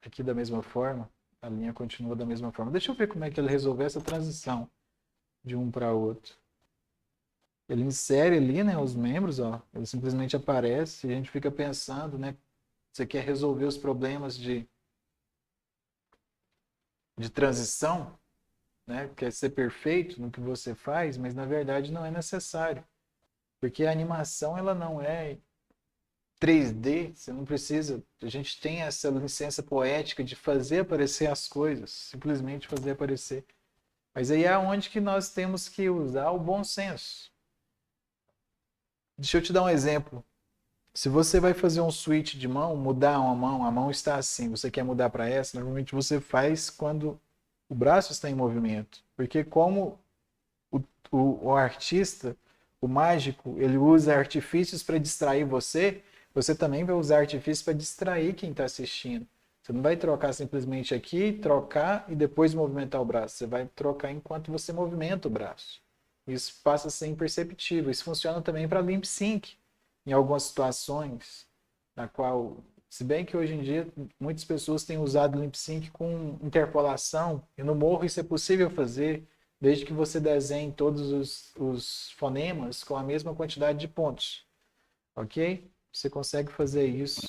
Aqui da mesma forma, a linha continua da mesma forma. Deixa eu ver como é que ele resolveu essa transição de um para outro. Ele insere ali, né, os membros, ó. Ele simplesmente aparece e a gente fica pensando, né? Você quer resolver os problemas de transição? né? Quer ser perfeito no que você faz, mas na verdade não é necessário. Porque a animação, ela não é 3D, você não precisa. A gente tem essa licença poética de fazer aparecer as coisas, simplesmente fazer aparecer. Mas aí é onde que nós temos que usar o bom senso. Deixa eu te dar um exemplo. Se você vai fazer um switch de mão, mudar uma mão, a mão está assim, você quer mudar para essa, normalmente você faz quando o braço está em movimento. Porque como o, o artista, o mágico, ele usa artifícios para distrair você, você também vai usar artifícios para distrair quem está assistindo. Você não vai trocar simplesmente aqui, trocar e depois movimentar o braço. Você vai trocar enquanto você movimenta o braço. Isso passa a ser imperceptível. Isso funciona também para lip sync, em algumas situações, na qual, se bem que hoje em dia muitas pessoas têm usado lip sync com interpolação, e no Morro isso é possível fazer, desde que você desenhe todos os fonemas com a mesma quantidade de pontos. Ok? Você consegue fazer isso,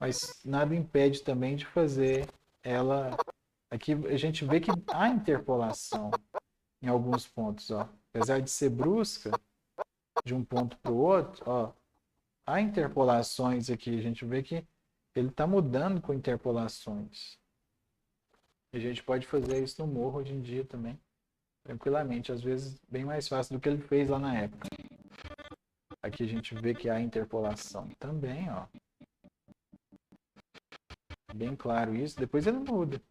mas nada impede também de fazer ela. Aqui a gente vê que há interpolação em alguns pontos, ó. Apesar de ser brusca de um ponto para o outro, ó, há interpolações aqui. A gente vê que ele está mudando com interpolações. E a gente pode fazer isso no Morro hoje em dia também, tranquilamente. Às vezes bem mais fácil do que ele fez lá na época. Aqui a gente vê que há interpolação também, ó. Bem claro isso. Depois ele muda.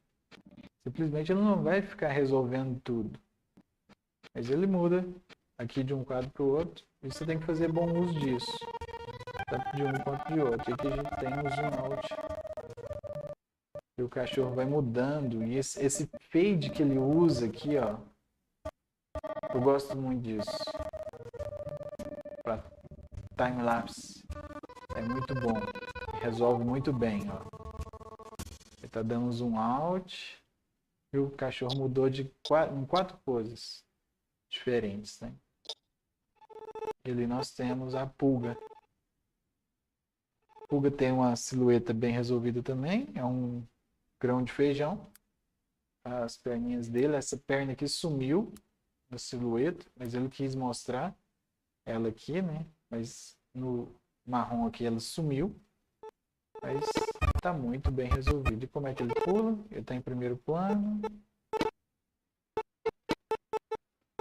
Simplesmente ele não vai ficar resolvendo tudo. Mas ele muda aqui de um quadro para o outro. E você tem que fazer bom uso disso. Tanto de um quanto de outro. E aqui a gente tem o zoom out. E o cachorro vai mudando. E esse fade que ele usa aqui, ó. Eu gosto muito disso. Para time-lapse. É muito bom. Resolve muito bem, ó. Ele tá dando zoom out. E o cachorro mudou em 4 poses diferentes, né? E ali nós temos a pulga. A pulga tem uma silhueta bem resolvida também. É um grão de feijão. As perninhas dele. Essa perna aqui sumiu da silhueta, mas ele quis mostrar ela aqui, né? Mas no marrom aqui ela sumiu. Mas tá muito bem resolvido. E como é que ele pula? Ele tá em primeiro plano.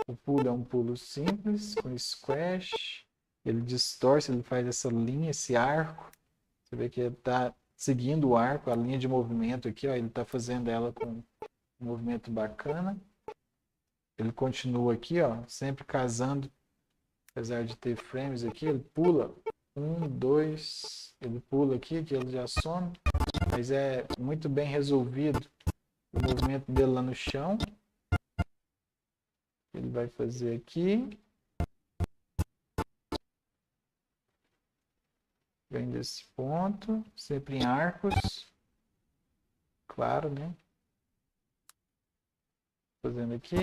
O pulo é um pulo simples, com squash. Ele distorce, ele faz essa linha, esse arco. Você vê que ele está seguindo o arco, a linha de movimento aqui, ó, ele está fazendo ela com um movimento bacana. Ele continua aqui, ó, sempre casando, apesar de ter frames aqui, ele pula. 1, 2, ele pula aqui, que ele já some. Mas é muito bem resolvido o movimento dele lá no chão. Ele vai fazer aqui. Vem desse ponto, sempre em arcos. Claro, né? Fazendo aqui.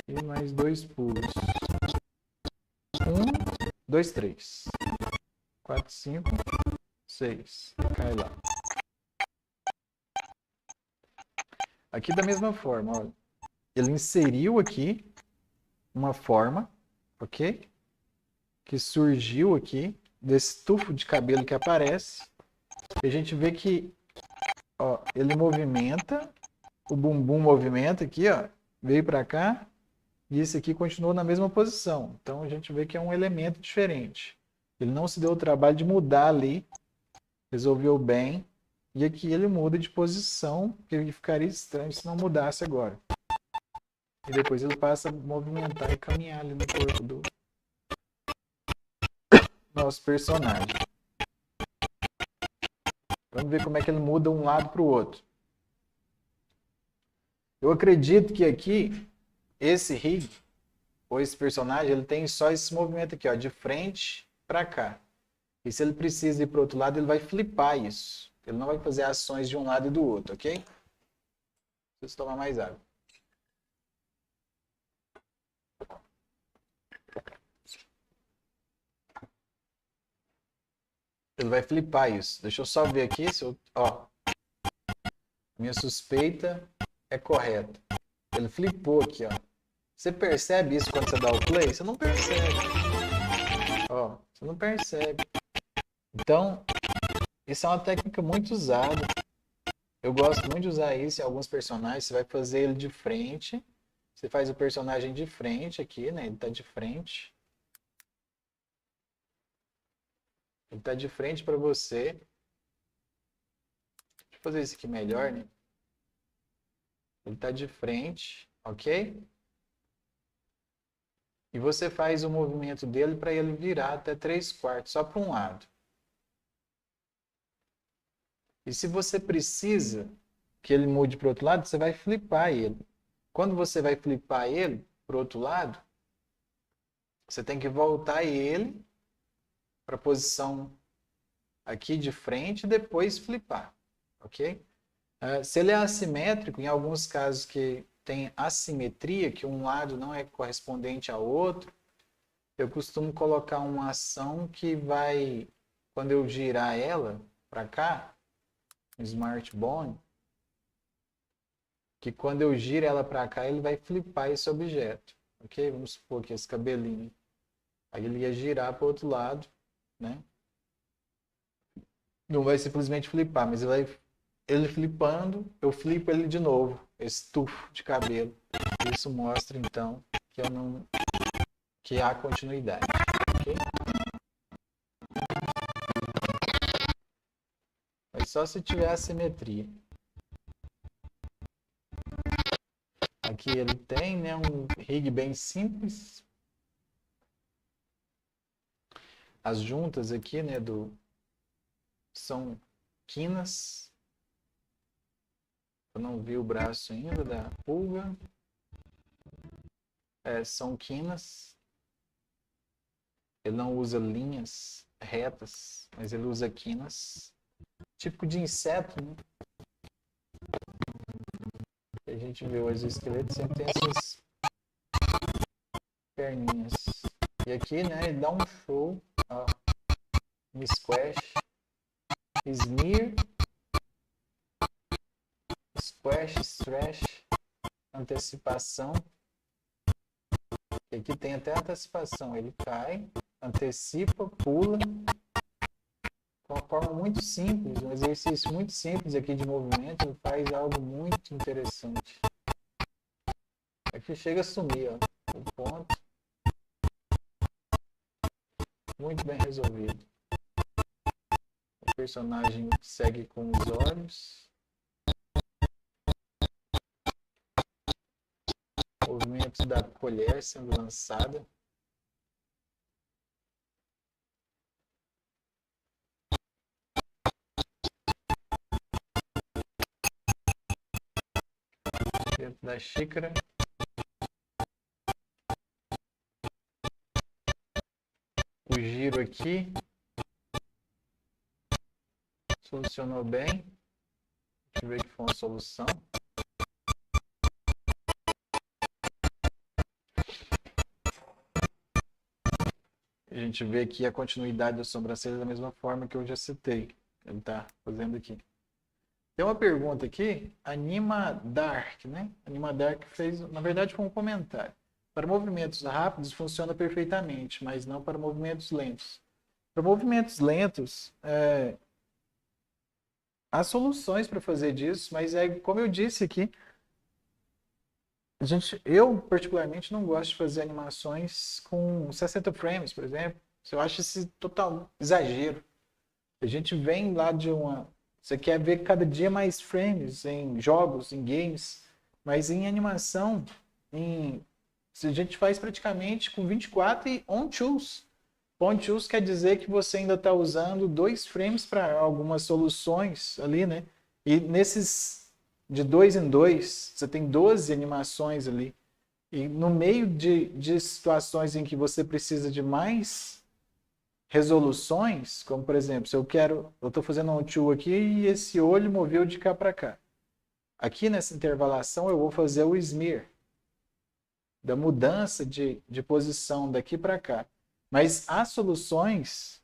E mais 2 pulos. 1, 2, 3. 4, 5, 6. Cai lá. Aqui da mesma forma, olha. Ele inseriu aqui uma forma, ok? Que surgiu aqui desse tufo de cabelo que aparece. E a gente vê que, ó, ele movimenta, o bumbum movimenta aqui, ó, veio para cá, e esse aqui continuou na mesma posição. Então a gente vê que é um elemento diferente. Ele não se deu o trabalho de mudar ali, resolveu bem, e aqui ele muda de posição, porque ficaria estranho se não mudasse agora. E depois ele passa a movimentar e caminhar ali no corpo do nosso personagem. Vamos ver como é que ele muda um lado para o outro. Eu acredito que aqui, esse rig, ou esse personagem, ele tem só esse movimento aqui, ó, de frente para cá. E se ele precisa ir para o outro lado, ele vai flipar isso. Ele não vai fazer ações de um lado e do outro, ok? Preciso tomar mais água. Ele vai flipar isso. Deixa eu só ver aqui se eu... Ó, minha suspeita é correto. Ele flipou aqui, ó. Você percebe isso quando você dá o play? Você não percebe. Ó, você não percebe. Então, isso é uma técnica muito usada. Eu gosto muito de usar isso em alguns personagens. Você vai fazer ele de frente. Você faz o personagem de frente aqui, né? Ele tá de frente. Ele tá de frente para você. Deixa eu fazer isso aqui melhor, né? Ele tá de frente, ok? E você faz o movimento dele para ele virar até 3/4, só para um lado. E se você precisa que ele mude para o outro lado, você vai flipar ele. Quando você vai flipar ele para o outro lado, você tem que voltar ele para a posição aqui de frente e depois flipar, ok? Se ele é assimétrico, em alguns casos que tem assimetria, que um lado não é correspondente ao outro, eu costumo colocar uma ação que vai, quando eu girar ela para cá, Smart Bone, que quando eu giro ela para cá, ele vai flipar esse objeto, ok? Vamos supor que esse cabelinho, aí ele ia girar para o outro lado, né? Não vai simplesmente flipar, mas ele flipando, eu flipo ele de novo, esse tufo de cabelo. Isso mostra então que há continuidade, ok? Mas só se tiver assimetria. Aqui ele tem, né, um rig bem simples. As juntas aqui, né, são quinas. Eu não vi o braço ainda da pulga. São quinas. Ele não usa linhas retas, mas ele usa quinas. Típico de inseto, né? A gente vê o exoesqueleto sempre tem essas perninhas. E aqui, né, ele dá um show. Ó, um squash, smear, squash, stretch, antecipação. E aqui tem até antecipação. Ele cai, antecipa, pula. De uma forma muito simples, um exercício muito simples aqui de movimento, ele faz algo muito interessante. Aqui chega a sumir, ó, o ponto. Muito bem resolvido. O personagem segue com os olhos. Movimentos da colher sendo lançada. Dentro da xícara. O giro aqui. Solucionou bem. Deixa eu ver que foi uma solução. A gente vê aqui a continuidade da sobrancelha da mesma forma que eu já citei. Ele está fazendo aqui. Tem uma pergunta aqui, Anima Dark, né? Anima Dark fez, na verdade, foi um comentário. Para movimentos rápidos funciona perfeitamente, mas não para movimentos lentos. Para movimentos lentos, há soluções para fazer disso, mas como eu disse aqui, eu particularmente não gosto de fazer animações com 60 frames, por exemplo. Eu acho esse total exagero. A gente vem lá de uma... Você quer ver cada dia mais frames em jogos, em games, mas em animação, a gente faz praticamente com 24 e on-choose. On-choose quer dizer que você ainda está usando 2 frames para algumas soluções ali, né? E nesses de 2 em 2, você tem 12 animações ali. E no meio de situações em que você precisa de mais resoluções, como por exemplo, se eu estou fazendo um tio aqui e esse olho moveu de cá para cá. Aqui nessa intervalação eu vou fazer o smear, da mudança de posição daqui para cá. Mas há soluções,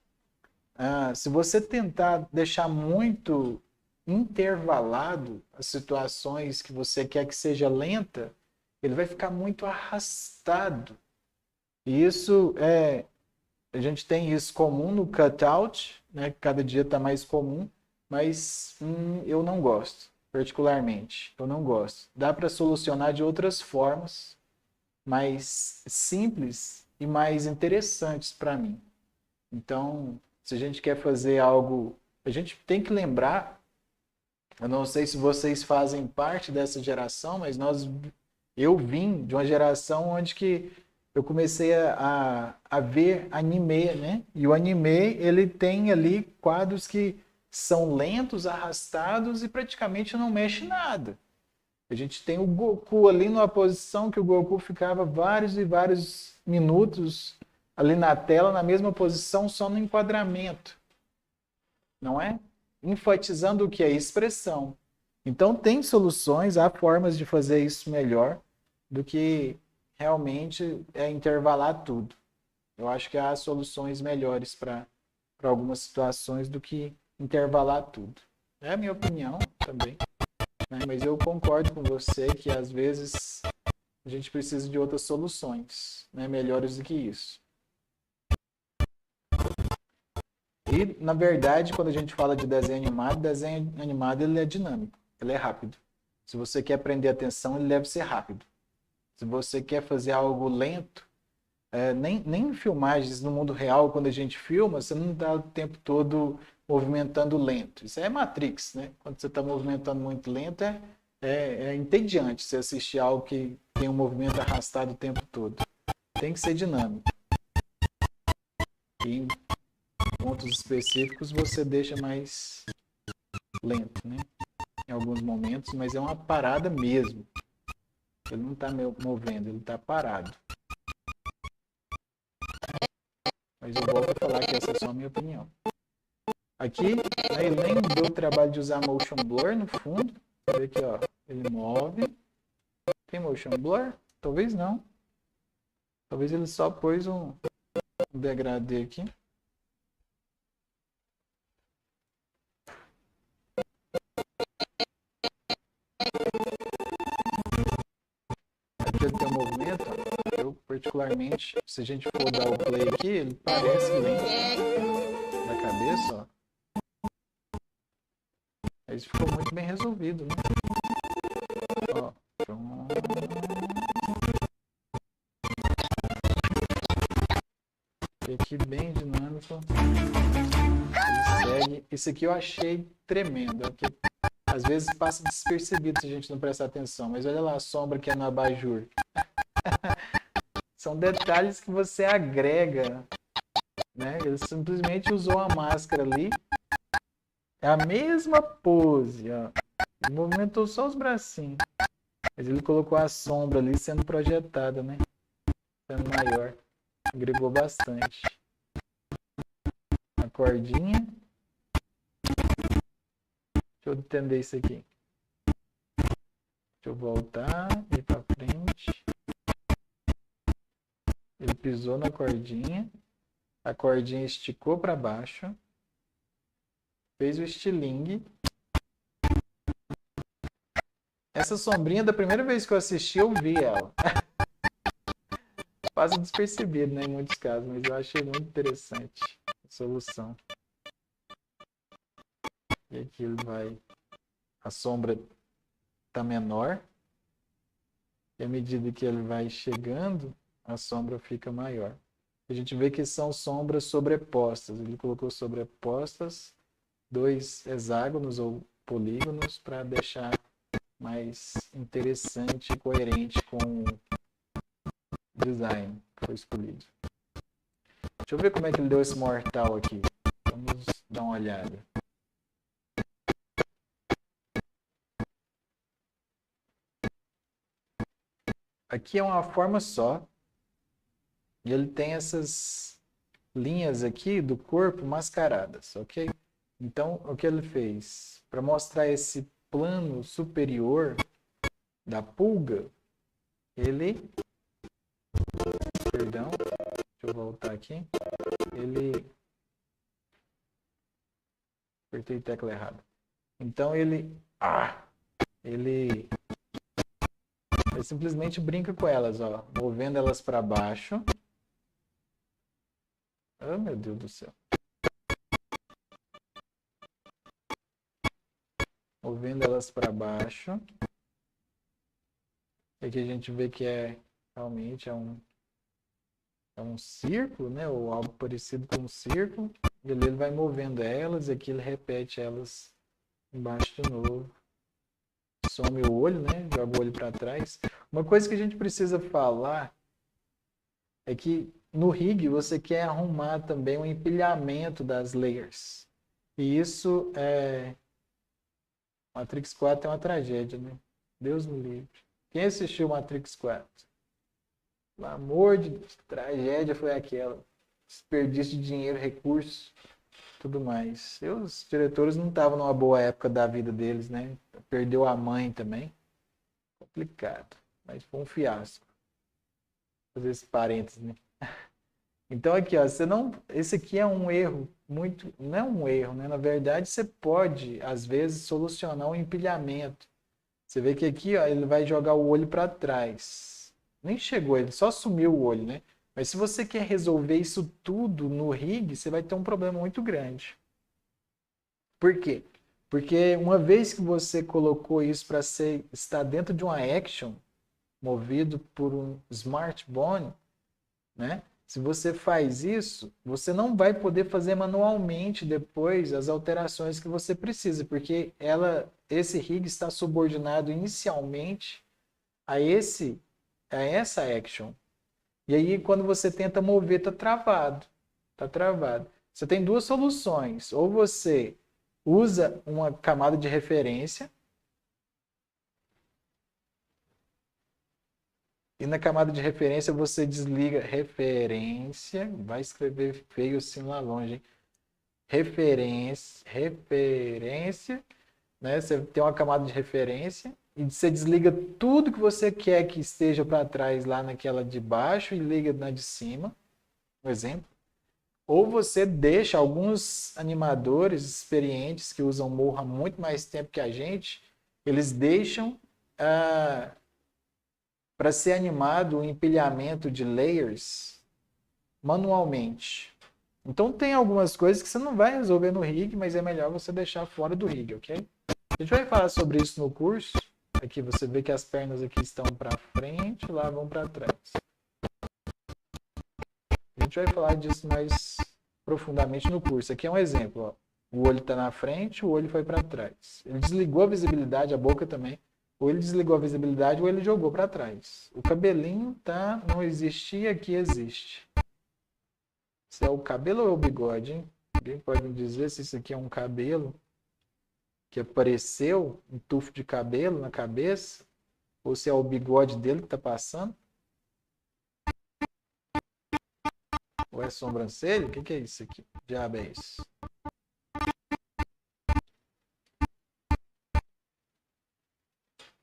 se você tentar deixar muito intervalado, as situações que você quer que seja lenta, ele vai ficar muito arrastado. E isso a gente tem isso comum no cutout, né? Cada dia está mais comum, mas eu não gosto, particularmente. Eu não gosto. Dá para solucionar de outras formas, mais simples e mais interessantes para mim. Então, se a gente quer fazer algo, a gente tem que lembrar. Eu não sei se vocês fazem parte dessa geração, mas eu vim de uma geração onde que eu comecei a ver anime, né? E o anime, ele tem ali quadros que são lentos, arrastados e praticamente não mexe nada. A gente tem o Goku ali numa posição que o Goku ficava vários e vários minutos ali na tela, na mesma posição, só no enquadramento. Não é? Enfatizando o que é expressão. Então, tem soluções, há formas de fazer isso melhor do que realmente intervalar tudo. Eu acho que há soluções melhores para algumas situações do que intervalar tudo. É a minha opinião também, né? Mas eu concordo com você que às vezes a gente precisa de outras soluções, né? Melhores do que isso. E, na verdade, quando a gente fala de desenho animado ele é dinâmico, ele é rápido. Se você quer prender atenção, ele deve ser rápido. Se você quer fazer algo lento, nem em filmagens no mundo real, quando a gente filma, você não está o tempo todo movimentando lento. Isso é Matrix, né? Quando você está movimentando muito lento, é entediante você assistir algo que tem um movimento arrastado o tempo todo. Tem que ser dinâmico. E em pontos específicos você deixa mais lento, né? Em alguns momentos, mas é uma parada mesmo. Ele não está movendo, ele está parado. Mas eu volto a falar que essa é só a minha opinião. Aqui, né, ele nem deu o trabalho de usar motion blur no fundo. Você vê aqui, ó, ele move. Tem motion blur? Talvez não. Talvez ele só pôs um degradê aqui. Aqui ele tem um movimento. Eu, particularmente, se a gente for dar o play aqui, ele parece lento da cabeça, ó. Mas ficou muito bem resolvido, né? Ó, pronto. E aqui bem dinâmico. Ele segue. Esse aqui eu achei tremendo. Porque às vezes passa despercebido se a gente não prestar atenção. Mas olha lá a sombra que é no abajur. São detalhes que você agrega, né? Ele simplesmente usou a máscara ali. É a mesma pose, ó. Ele movimentou só os bracinhos. Mas ele colocou a sombra ali sendo projetada, né? Sendo maior. Agregou bastante. A cordinha. Deixa eu entender isso aqui. Deixa eu voltar e ir pra frente. Ele pisou na cordinha. A cordinha esticou para baixo. Fez o estilingue. Essa sombrinha, da primeira vez que eu assisti, eu vi ela. Passa despercebido, né, em muitos casos, mas eu achei muito interessante a solução. E aqui ele vai... A sombra está menor. E à medida que ele vai chegando, a sombra fica maior. A gente vê que são sombras sobrepostas. Ele colocou sobrepostas 2 hexágonos ou polígonos para deixar mais interessante e coerente com o design que foi escolhido. Deixa eu ver como é que ele deu esse mortal aqui. Vamos dar uma olhada. Aqui é uma forma só. E ele tem essas linhas aqui do corpo mascaradas, ok? Então, o que ele fez? Para mostrar esse plano superior da pulga, ele... Perdão, deixa eu voltar aqui. Ele... Apertei a tecla errada. Então ele simplesmente brinca com elas, ó, movendo elas para baixo. Oh, meu Deus do céu. Movendo elas para baixo. Aqui a gente vê que realmente é um círculo, né? Ou algo parecido com um círculo. E ali ele vai movendo elas e aqui ele repete elas embaixo de novo. Some o olho, né? Joga o olho para trás. Uma coisa que a gente precisa falar é que no rig você quer arrumar também o empilhamento das layers. E isso Matrix 4 é uma tragédia, né? Deus me livre. Quem assistiu Matrix 4? Pelo amor de Deus, que tragédia foi aquela. Desperdício de dinheiro, recursos, tudo mais. Os diretores não estavam numa boa época da vida deles, né? Perdeu a mãe também. Complicado. Mas foi um fiasco. Vou fazer esse parênteses, né? Então aqui, ó, esse aqui é um erro muito, não é um erro, né? Na verdade, você pode às vezes solucionar o empilhamento. Você vê que aqui, ó, ele vai jogar o olho para trás. Nem chegou, ele só sumiu o olho, né? Mas se você quer resolver isso tudo no rig, você vai ter um problema muito grande. Por quê? Porque uma vez que você colocou isso para estar dentro de uma action, movido por um smartphone, né? Se você faz isso, você não vai poder fazer manualmente depois as alterações que você precisa, porque esse rig está subordinado inicialmente a essa action. E aí quando você tenta mover, tá travado. Tá travado. Você tem duas soluções. Ou você usa uma camada de referência, e na camada de referência você desliga referência, vai escrever feio assim lá longe, hein? Referência, né? Você tem uma camada de referência e você desliga tudo que você quer que esteja para trás lá naquela de baixo e liga na de cima, um exemplo. Ou você deixa alguns animadores experientes que usam Morra há muito mais tempo que a gente, eles deixam para ser animado o empilhamento de layers manualmente. Então tem algumas coisas que você não vai resolver no rig, mas é melhor você deixar fora do rig, ok? A gente vai falar sobre isso no curso. Aqui você vê que as pernas aqui estão para frente, lá vão para trás. A gente vai falar disso mais profundamente no curso. Aqui é um exemplo. Ó. O olho está na frente, o olho foi para trás. Ele desligou a visibilidade, a boca também. Ou ele desligou a visibilidade ou ele jogou para trás. O cabelinho não existia, aqui existe. Se é o cabelo ou é o bigode, hein? Alguém pode me dizer se isso aqui é um cabelo que apareceu, um tufo de cabelo na cabeça? Ou se é o bigode dele que está passando? Ou é sobrancelha? O que é isso aqui? Que diabo é isso?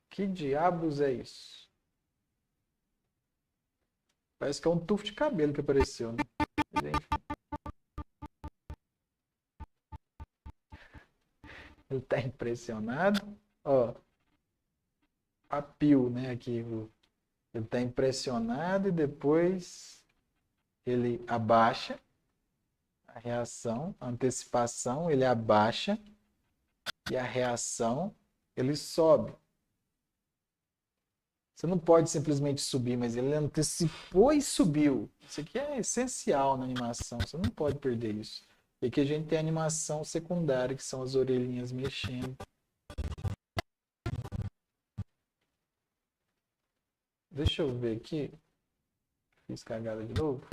Que diabos é isso? Parece que é um tufo de cabelo que apareceu, né? Ele tá impressionado. Ó, a pio, né? Aqui, ele tá impressionado e depois ele abaixa a reação, a antecipação, ele abaixa e a reação, ele sobe. Você não pode simplesmente subir, mas ele antecipou e subiu. Isso aqui é essencial na animação, você não pode perder isso. E aqui a gente tem a animação secundária, que são as orelhinhas mexendo. Deixa eu ver aqui. Fiz cagada de novo.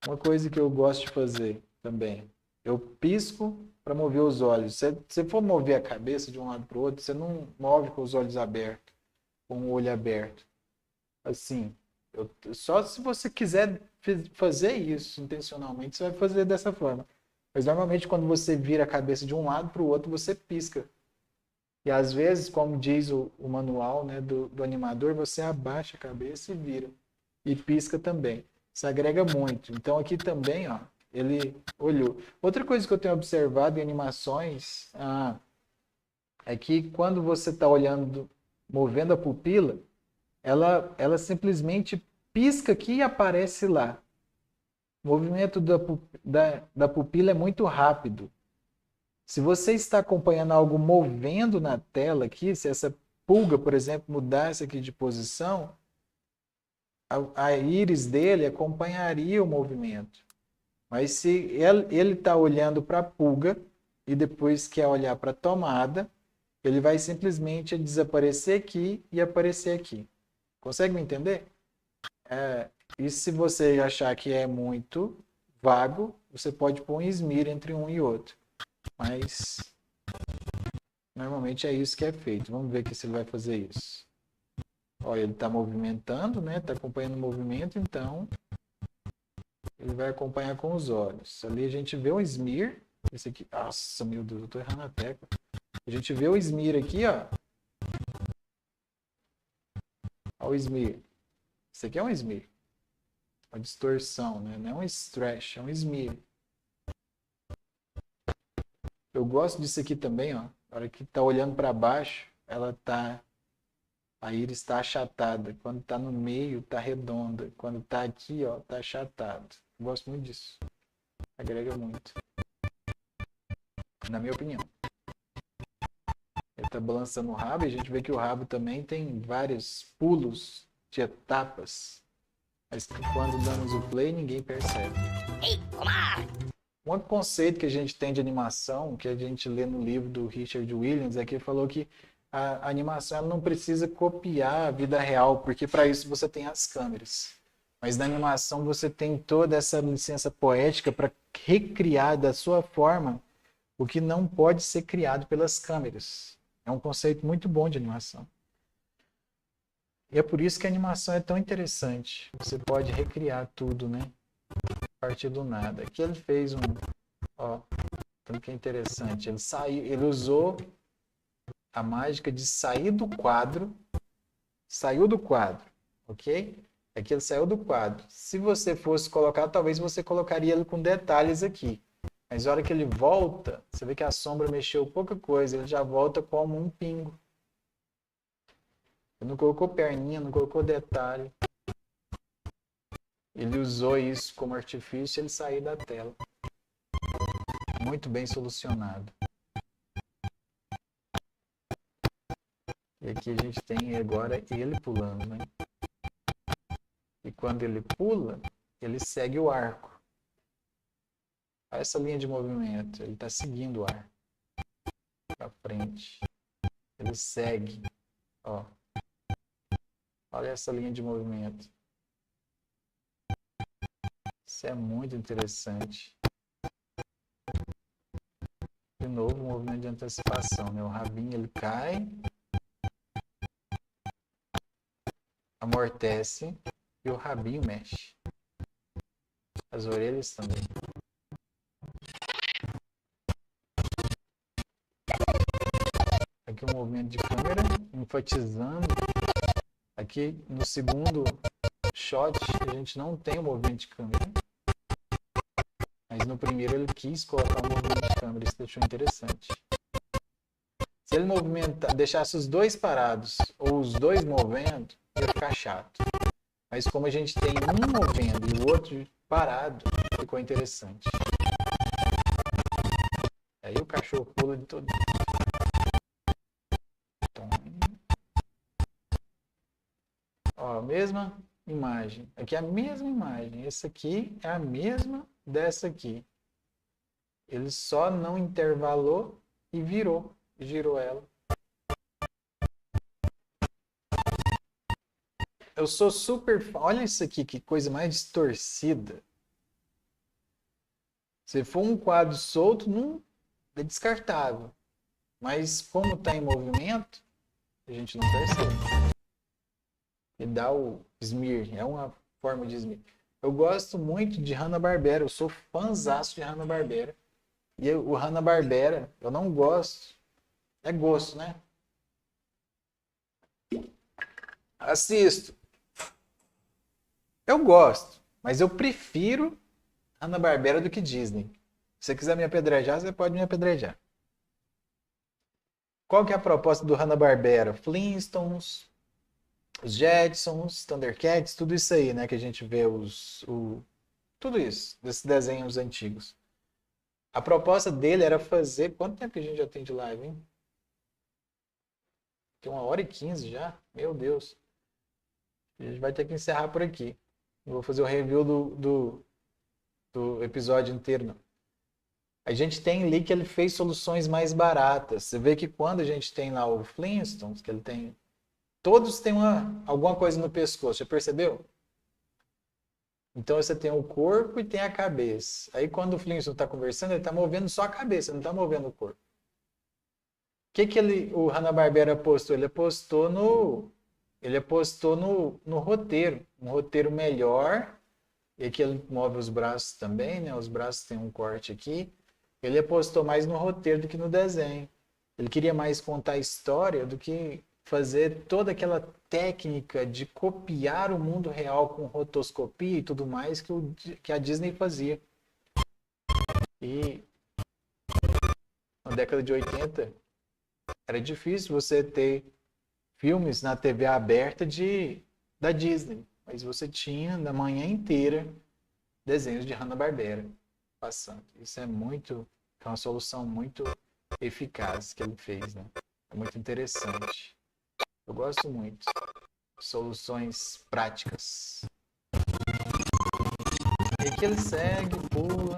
Uma coisa que eu gosto de fazer também. Eu pisco para mover os olhos. Se você for mover a cabeça de um lado para o outro, você não move com os olhos abertos, com o olho aberto. Assim, só se você quiser fazer isso intencionalmente, você vai fazer dessa forma. Mas normalmente quando você vira a cabeça de um lado para o outro, você pisca. E às vezes, como diz o manual, né, do animador, você abaixa a cabeça e vira. E pisca também. Isso agrega muito. Então aqui também, ó, ele olhou. Outra coisa que eu tenho observado em animações é que quando você está olhando, movendo a pupila, ela simplesmente pisca aqui e aparece lá. O movimento da pupila é muito rápido. Se você está acompanhando algo movendo na tela aqui, se essa pulga, por exemplo, mudasse aqui de posição, a íris dele acompanharia o movimento. Mas se ele está olhando para a pulga e depois quer olhar para a tomada, ele vai simplesmente desaparecer aqui e aparecer aqui. Consegue me entender? E se você achar que é muito vago, você pode pôr um smear entre um e outro. Mas normalmente é isso que é feito. Vamos ver aqui se ele vai fazer isso. Olha, ele está movimentando, né? Está acompanhando o movimento, então ele vai acompanhar com os olhos. Ali a gente vê o smear. Esse aqui, nossa, meu Deus, eu estou errando a tecla. A gente vê o smear aqui, ó. Olha o smear. Esse aqui é um smear. Uma distorção, né? Não é um stretch, é um smear. Eu gosto disso aqui também, ó. A hora que tá olhando para baixo, a íris está achatada. Quando está no meio, está redonda. Quando está aqui, ó, tá achatado. Eu gosto muito disso. Agrega muito. Na minha opinião. Ele está balançando o rabo e a gente vê que o rabo também tem vários pulos de etapas. Mas que quando damos o play, ninguém percebe. Ei, Omar! Um outro conceito que a gente tem de animação, que a gente lê no livro do Richard Williams, é que ele falou que a animação ela não precisa copiar a vida real, porque para isso você tem as câmeras. Mas na animação você tem toda essa licença poética para recriar da sua forma o que não pode ser criado pelas câmeras. É um conceito muito bom de animação. E é por isso que a animação é tão interessante. Você pode recriar tudo, né? A partir do nada. Aqui ele fez ó, tanto que é interessante. Ele usou a mágica de sair do quadro. Saiu do quadro, ok? Aqui ele saiu do quadro. Se você fosse colocar, talvez você colocaria ele com detalhes aqui. Mas na hora que ele volta, você vê que a sombra mexeu pouca coisa. Ele já volta como um pingo. Ele não colocou perninha, não colocou detalhe. Ele usou isso como artifício e ele saiu da tela. Muito bem solucionado. E aqui a gente tem agora ele pulando, né? E quando ele pula, ele segue o arco. Olha essa linha de movimento. Ele está seguindo o arco. Para frente. Ele segue. Ó. Olha essa linha de movimento. Isso é muito interessante. De novo, o movimento de antecipação, né? O rabinho ele cai, amortece e o rabinho mexe. As orelhas também. Aqui um movimento de câmera, enfatizando. Aqui no segundo shot a gente não tem o movimento de câmera. Mas no primeiro ele quis colocar um movimento de câmera, isso deixou interessante. Se ele deixasse os dois parados ou os dois movendo, ia ficar chato. Mas como a gente tem um movendo e o outro parado, ficou interessante. Aí o cachorro pula de todo jeito. Então, ó, mesma imagem. Aqui é a mesma imagem. Essa aqui é a mesma dessa aqui. Ele só não intervalou e girou ela. Eu sou super... Olha isso aqui, que coisa mais distorcida. Se for um quadro solto, não é descartável. Mas como está em movimento, a gente não percebe. E dá o smear, é uma forma de smear. Eu gosto muito de Hanna-Barbera, eu sou fãzaço de Hanna-Barbera. E o Hanna-Barbera, eu não gosto. É gosto, né? Assisto. Eu gosto, mas eu prefiro Hanna-Barbera do que Disney. Se você quiser me apedrejar, você pode me apedrejar. Qual que é a proposta do Hanna-Barbera? Flintstones, os Jetsons, Thundercats, tudo isso aí, né? Que a gente vê tudo isso, desses desenhos antigos. A proposta dele era fazer... Quanto tempo que a gente já tem de live, hein? Tem 1h15 já? Meu Deus. A gente vai ter que encerrar por aqui. Não vou fazer o review do episódio inteiro, não. A gente tem ali que ele fez soluções mais baratas. Você vê que quando a gente tem lá o Flintstones, que ele tem... Todos têm alguma coisa no pescoço, já percebeu? Então você tem o corpo e tem a cabeça. Aí quando o Flintstone está conversando, ele está movendo só a cabeça, não está movendo o corpo. O que o Hanna-Barbera apostou? Ele apostou no roteiro. Um roteiro melhor. E aqui ele move os braços também, né? Os braços têm um corte aqui. Ele apostou mais no roteiro do que no desenho. Ele queria mais contar a história do que fazer toda aquela técnica de copiar o mundo real com rotoscopia e tudo mais que a Disney fazia. E na década de 80 era difícil você ter filmes na TV aberta da Disney, mas você tinha na manhã inteira desenhos de Hanna-Barbera passando. Isso é uma solução muito eficaz que ele fez, né? É muito interessante. Eu gosto muito. Soluções práticas. E aqui ele segue, pula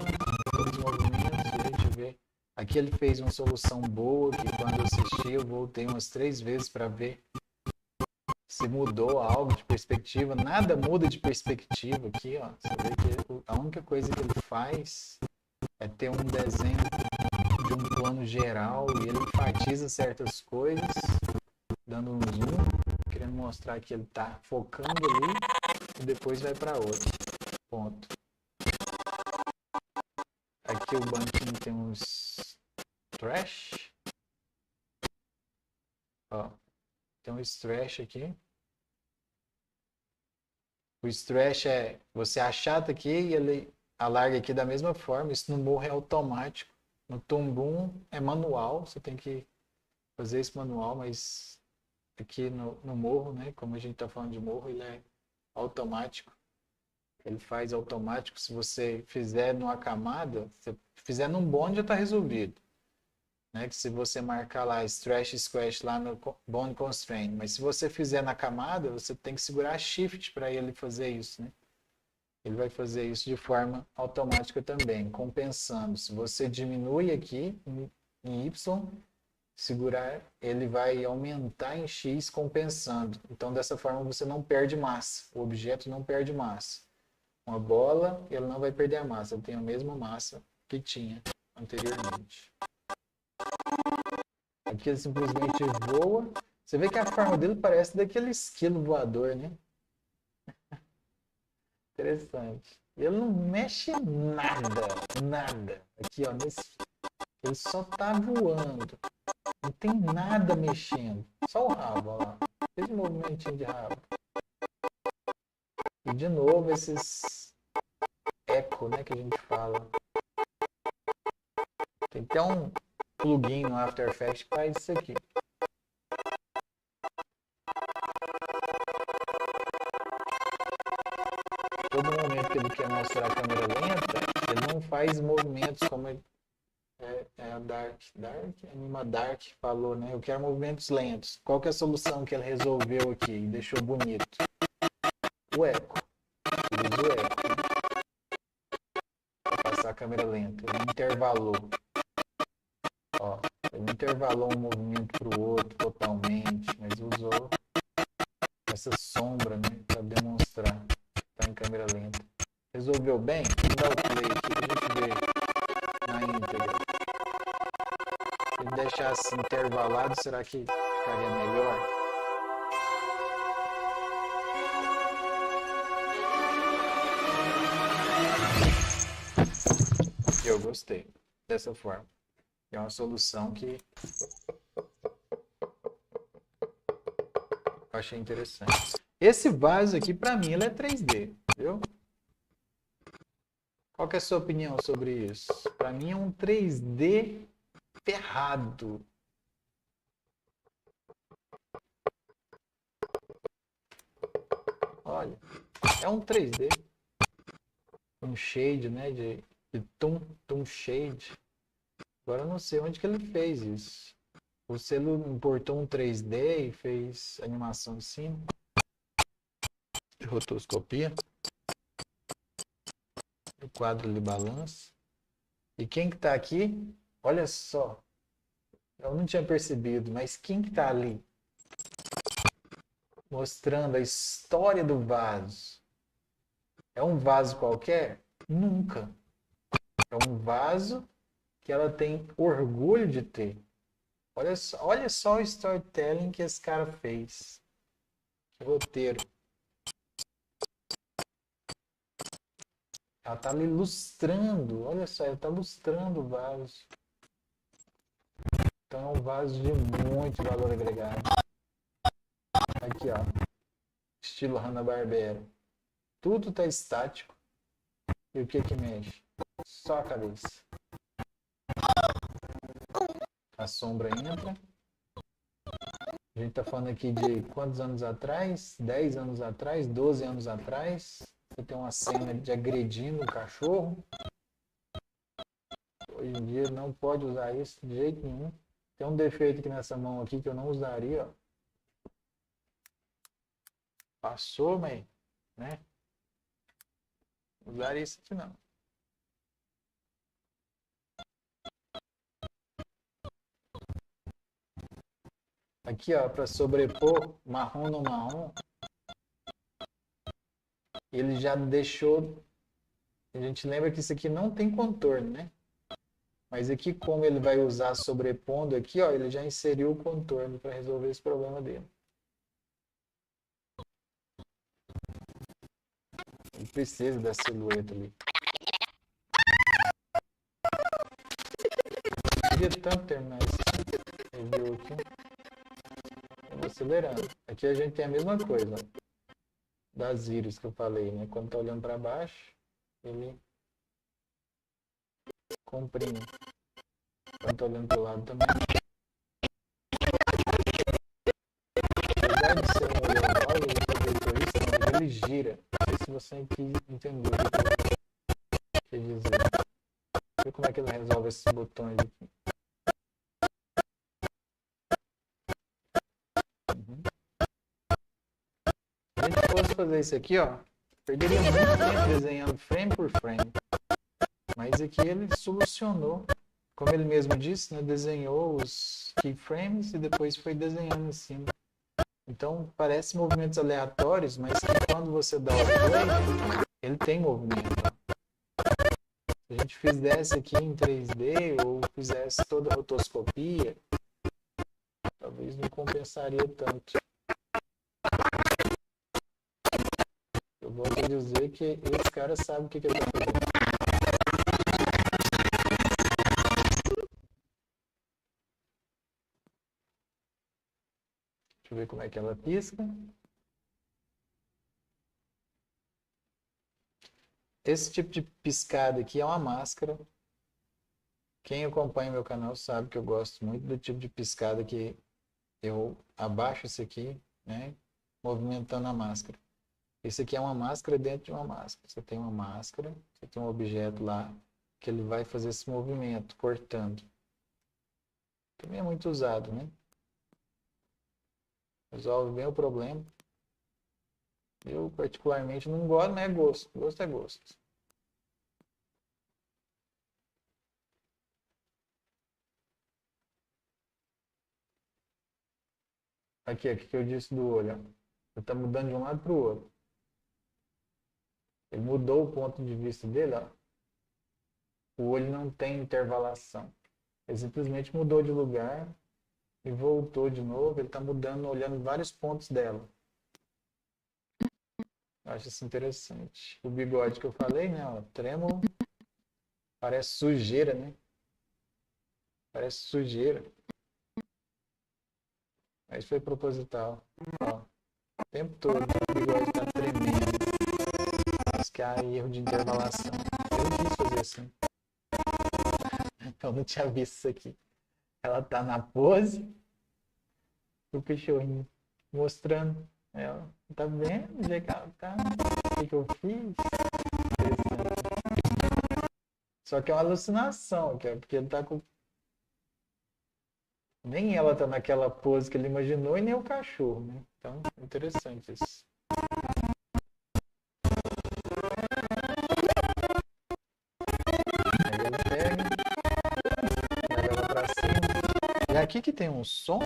todos os movimentos, a gente vê. Aqui ele fez uma solução boa, que quando eu assisti eu voltei umas 3 vezes para ver se mudou algo de perspectiva. Nada muda de perspectiva aqui, ó. Você vê que a única coisa que ele faz é ter um desenho de um plano geral e ele enfatiza certas coisas, dando um zoom, querendo mostrar que ele está focando ali e depois vai para outro ponto. Aqui o banquinho tem uns trash. Ó, tem um stretch aqui. O stretch é você achata aqui e ele alarga aqui da mesma forma. Isso no morro é automático. No tumbum é manual. Você tem que fazer isso manual, mas aqui no morro, né? Como a gente está falando de morro, ele é automático. Ele faz automático. Se você fizer numa camada, se fizer num bonde já está resolvido. Né? Que se você marcar lá stretch squash lá no bone constraint, mas se você fizer na camada, você tem que segurar shift para ele fazer isso, né? Ele vai fazer isso de forma automática também, compensando. Se você diminui aqui em Y, segurar, ele vai aumentar em X compensando. Então dessa forma você não perde massa, o objeto não perde massa. Uma bola, ele não vai perder a massa, ele tem a mesma massa que tinha anteriormente. Aqui ele simplesmente voa. Você vê que a forma dele parece daquele esquilo voador, né? Interessante. Ele não mexe nada. Aqui, ó, ele só tá voando. Não tem nada mexendo. Só o rabo, ó lá. Fez um movimentinho de rabo. E de novo esses eco, né, que a gente fala. Tem até um plugin no After Effects que faz isso aqui. Todo momento que ele quer mostrar a câmera lenta, ele não faz movimentos como a Anima Dark falou, né? Eu quero movimentos lentos. Qual que é a solução que ele resolveu aqui e deixou bonito? O eco. Ele usa o eco, né? Para passar a câmera lenta. Ele intervalou. Ó, ele intervalou um movimento para o outro totalmente, mas usou essa sombra, né, para demonstrar que está em câmera lenta. Resolveu bem? Vamos dar o play aqui para a gente ver na íntegra. Se ele deixasse intervalado, será que ficaria melhor? Eu gostei dessa forma. É uma solução que eu achei interessante. Esse vaso aqui, para mim, ele é 3D, viu? Qual que é a sua opinião sobre isso? Para mim é um 3D ferrado. Olha, é um 3D. Um shade, né? De Toon Shade. Agora eu não sei onde que ele fez isso. Você importou um 3D e fez animação em cima. De rotoscopia. O quadro ele balança. E quem que tá aqui? Olha só. Eu não tinha percebido, mas quem que tá ali? Mostrando a história do vaso. É um vaso qualquer? Nunca. É um vaso que ela tem orgulho de ter. Olha só o storytelling que esse cara fez. Que roteiro. Ela tá ali lustrando. Olha só, ela tá lustrando o vaso. Então é um vaso de muito valor agregado. Aqui, ó. Estilo Hanna-Barbera. Tudo tá estático. E o que que mexe? Só a cabeça. A sombra entra. A gente tá falando aqui de quantos anos atrás? 10 anos atrás? 12 anos atrás? Você tem uma cena de agredindo um cachorro. Hoje em dia não pode usar isso de jeito nenhum. Tem um defeito aqui nessa mão aqui que eu não usaria, ó. Passou, mas, né? Usaria isso aqui não. Aqui, ó, para sobrepor marrom no marrom, ele já deixou. A gente lembra que isso aqui não tem contorno, né? Mas aqui, como ele vai usar sobrepondo aqui, ó, ele já inseriu o contorno para resolver esse problema dele. Ele precisa da silhueta ali. Eu queria tanto terminar esse review aqui. Eu vou acelerando. Aqui a gente tem a mesma coisa, ó, das íris que eu falei, né? Quando tá olhando para baixo, ele comprime. Quando tá olhando para o lado também. Apesar de ser um olho oval, ele aproveitou isso, mas ele gira. Não sei se você entendeu o que eu quis dizer. Vê como é que ele resolve esses botões aqui. Se a gente fosse fazer isso aqui, ó, perderia muito tempo desenhando frame por frame. Mas aqui ele solucionou. Como ele mesmo disse, né, desenhou os keyframes e depois foi desenhando em cima. Então parece movimentos aleatórios, mas que quando você dá o play, ele tem movimento. Se a gente fizesse aqui em 3D ou fizesse toda a rotoscopia, talvez não compensaria tanto. Eu vou dizer que esse cara sabe o que ele está fazendo. Deixa eu ver como é que ela pisca. Esse tipo de piscada aqui é uma máscara. Quem acompanha meu canal sabe que eu gosto muito do tipo de piscada que eu abaixo isso aqui, né, movimentando a máscara. Esse aqui é uma máscara dentro de uma máscara. Você tem uma máscara, você tem um objeto lá que ele vai fazer esse movimento, cortando. Também é muito usado, né? Resolve bem o problema. Eu particularmente não gosto, mas é gosto. Gosto é gosto. Aqui, o que eu disse do olho. Ele está mudando de um lado para o outro. Ele mudou o ponto de vista dele, ó. O olho não tem intervalação. Ele simplesmente mudou de lugar e voltou de novo. Ele está mudando, olhando vários pontos dela. Eu acho isso interessante. O bigode que eu falei, né? Ó, trêmulo. Parece sujeira, né? Parece sujeira. Mas foi proposital. Ó, o tempo todo o bigode está tremendo. Acho que há erro de intervalação. Eu assim. Eu não tinha visto isso aqui. Ela tá na pose, o cachorrinho mostrando ela. Tá vendo onde é que ela tá? O que eu fiz? Interessante. Só que é uma alucinação, porque ele tá com. Nem ela tá naquela pose que ele imaginou e nem o cachorro, né? Então, interessante isso. Aí ele pega, leva ela pra cima. E aqui que tem um som.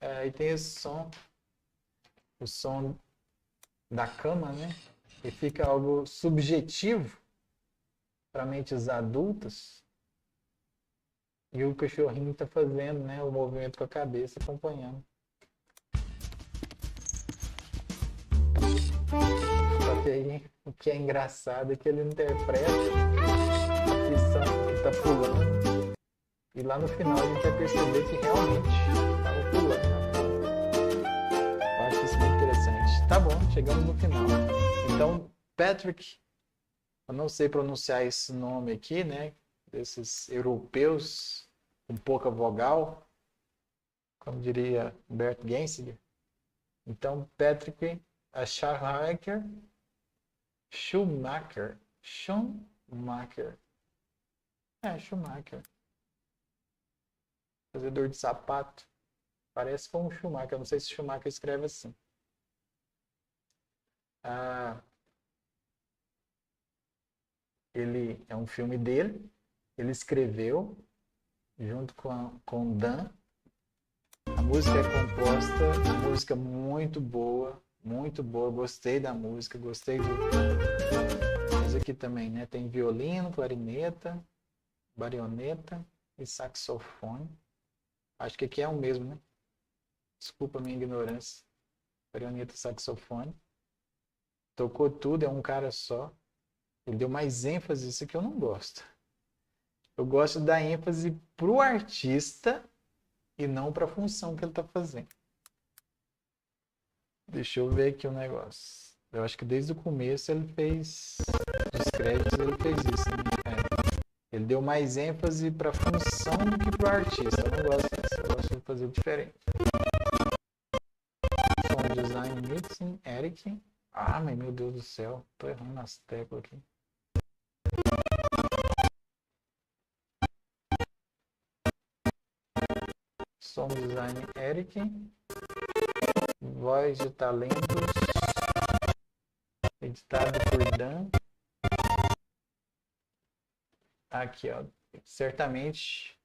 Aí tem esse som. O som da cama, né? E fica algo subjetivo para mentes adultas. E o cachorrinho tá fazendo, né, o movimento com a cabeça, acompanhando. Só que aí, o que é engraçado é que ele interpreta que tá pulando. E lá no final a gente vai perceber que realmente estava pulando. Eu acho isso muito interessante. Tá bom, chegamos no final. Então, Patrick, eu não sei pronunciar esse nome aqui, né? Desses europeus com pouca vogal, como diria Bert Gensinger. Então, Patrick Schumacher. Fazedor de sapato. Parece com um Schumacher. Eu não sei se Schumacher escreve assim. Ele é um filme dele. Ele escreveu junto com Dan. A música é composta, uma música muito boa, gostei da música, gostei do... Mas aqui também, né? Tem violino, clarineta, barioneta e saxofone. Acho que aqui é o mesmo, né? Desculpa a minha ignorância. Barioneta e saxofone. Tocou tudo, é um cara só. Ele deu mais ênfase, isso que eu não gosto. Eu gosto da ênfase pro artista e não para a função que ele está fazendo. Deixa eu ver aqui o negócio. Eu acho que desde o começo ele fez os créditos, ele fez isso. Né? Ele deu mais ênfase para a função do que para o artista. Eu não gosto disso, eu gosto de fazer diferente. Som design mixing, Eric. Ah, mas meu Deus do céu, tô errando nas teclas aqui. Som design Eric. Voz de talentos. Editado por Dan. Aqui, ó. Certamente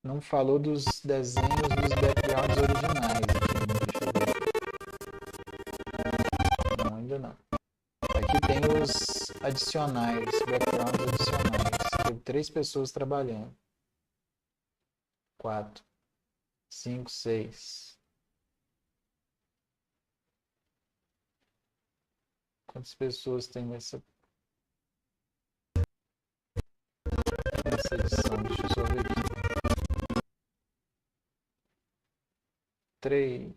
não falou dos desenhos dos backgrounds originais. Aqui, não, ainda não. Aqui tem os adicionais, backgrounds adicionais. Tem 3 pessoas trabalhando. 4, 5, 6. Quantas pessoas tem nessa edição? Deixa eu só ver aqui. 3,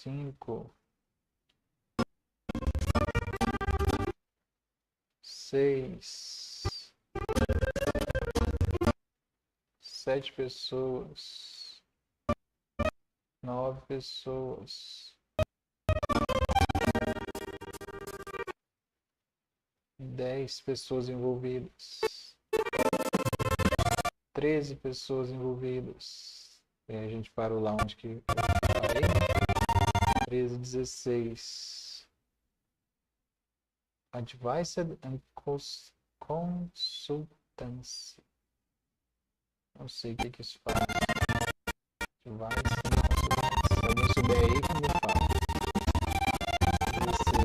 5, 6, 7 pessoas, 9 pessoas, 10 pessoas envolvidas, 13 pessoas envolvidas. E a gente parou lá onde que eu parei, né? 13, 16. Advice and Consultancy. Não sei o que isso faz. Advice and Consultancy. Se alguém souber aí, que me fala. 16.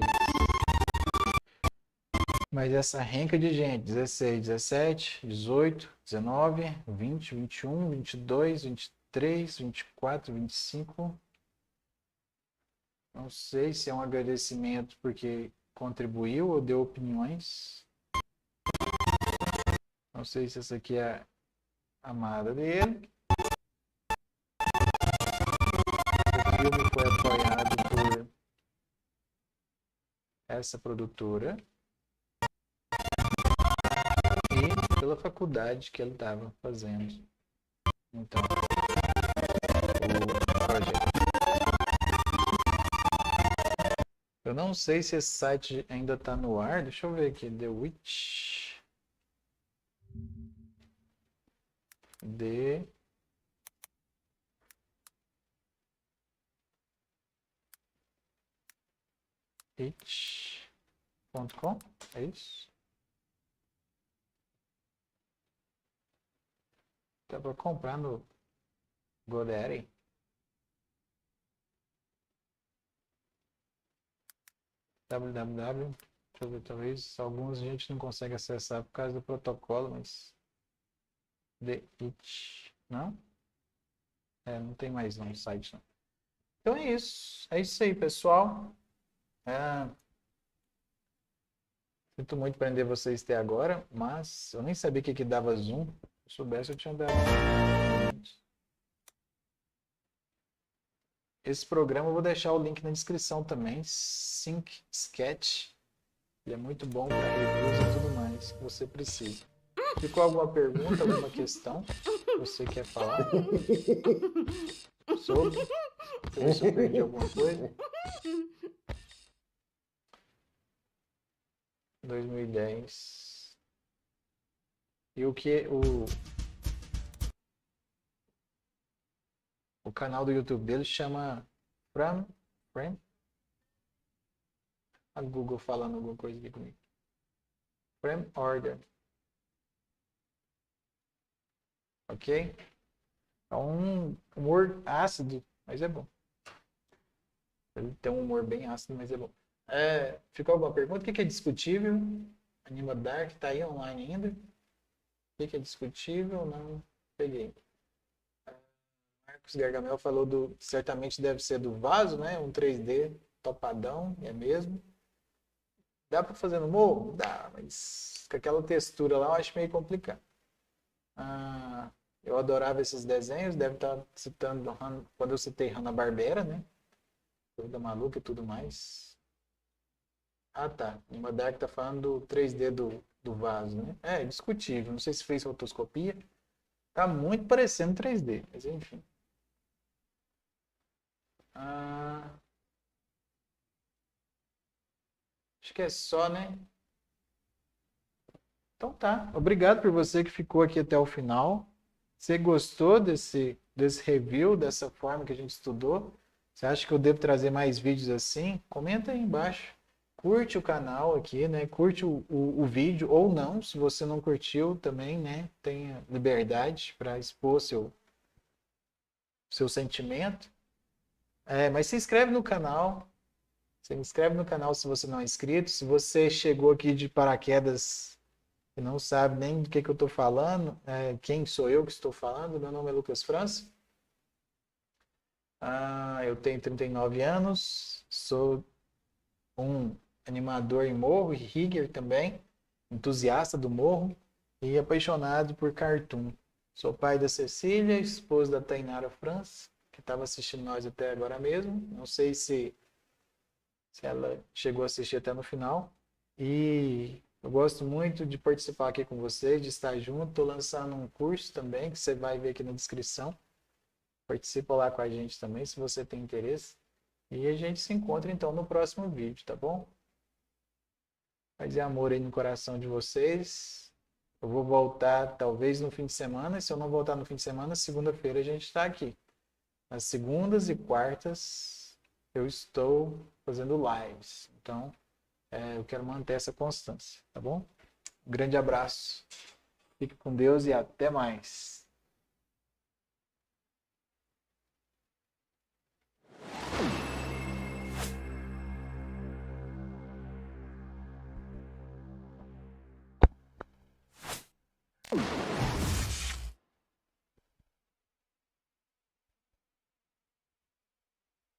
Mas essa renca de gente, 16, 17, 18, 19, 20, 21, 22, 23, 24, 25. Não sei se é um agradecimento porque contribuiu ou deu opiniões. Não sei se essa aqui é a amada dele. essa produtora e pela faculdade que ele estava fazendo. Então, o projeto. Eu não sei se esse site ainda está no ar. Deixa eu ver aqui. The Witch. The Witch.com. É isso? Dá para comprar no GoDaddy. www. Deixa eu ver, talvez alguns a gente não consegue acessar por causa do protocolo, mas The It. Não? Não tem mais não, no site não. Então é isso. É isso aí, pessoal. Sinto muito prender vocês até agora, mas eu nem sabia que dava zoom. Se eu soubesse, eu tinha dado. Esse programa eu vou deixar o link na descrição também. Sync Sketch. Ele é muito bom para reviews e tudo mais que você precisa. Ficou alguma pergunta, alguma questão que você quer falar? Sobre? Deixa eu ver se eu perdi alguma coisa. 2010. E o que o canal do YouTube dele chama Frame? A Google falando alguma coisa aqui comigo. Frame Order. Ok? É um humor ácido, mas é bom. Ele tem um humor bem ácido, mas é bom. Ficou alguma pergunta? O que é discutível? Anima Dark tá aí online ainda? O que é discutível? Não peguei. Marcos Gargamel falou certamente deve ser do vaso, né? Um 3D topadão, é mesmo. Dá para fazer no morro? Dá, mas com aquela textura lá eu acho meio complicado. Eu adorava esses desenhos, deve estar citando quando eu citei Hanna-Barbera, né? Toda maluca e tudo mais. Tá. Nima Dark tá falando do 3D do vaso, né? É discutível. Não sei se fez rotoscopia. Tá muito parecendo 3D, mas enfim. Acho que é só, né? Então tá. Obrigado por você que ficou aqui até o final. Você gostou desse review, dessa forma que a gente estudou? Você acha que eu devo trazer mais vídeos assim? Comenta aí embaixo. Curte o canal aqui, né? Curte o vídeo ou não, se você não curtiu também, né? Tenha liberdade para expor seu sentimento. Mas se inscreve no canal. Se inscreve no canal se você não é inscrito. Se você chegou aqui de paraquedas e não sabe nem do que eu estou falando, quem sou eu que estou falando? Meu nome é Lucas França. Eu tenho 39 anos, sou um animador em morro e rigger também, entusiasta do morro e apaixonado por cartoon. Sou pai da Cecília, esposa da Tainara França, que estava assistindo nós até agora mesmo. Não sei se ela chegou a assistir até no final. E eu gosto muito de participar aqui com vocês, de estar junto. Estou lançando um curso também, que você vai ver aqui na descrição. Participa lá com a gente também, se você tem interesse. E a gente se encontra então no próximo vídeo, tá bom? Fazer amor aí no coração de vocês. Eu vou voltar talvez no fim de semana. Se eu não voltar no fim de semana, segunda-feira a gente está aqui. Nas segundas e quartas eu estou fazendo lives. Então, eu quero manter essa constância, tá bom? Um grande abraço. Fique com Deus e até mais.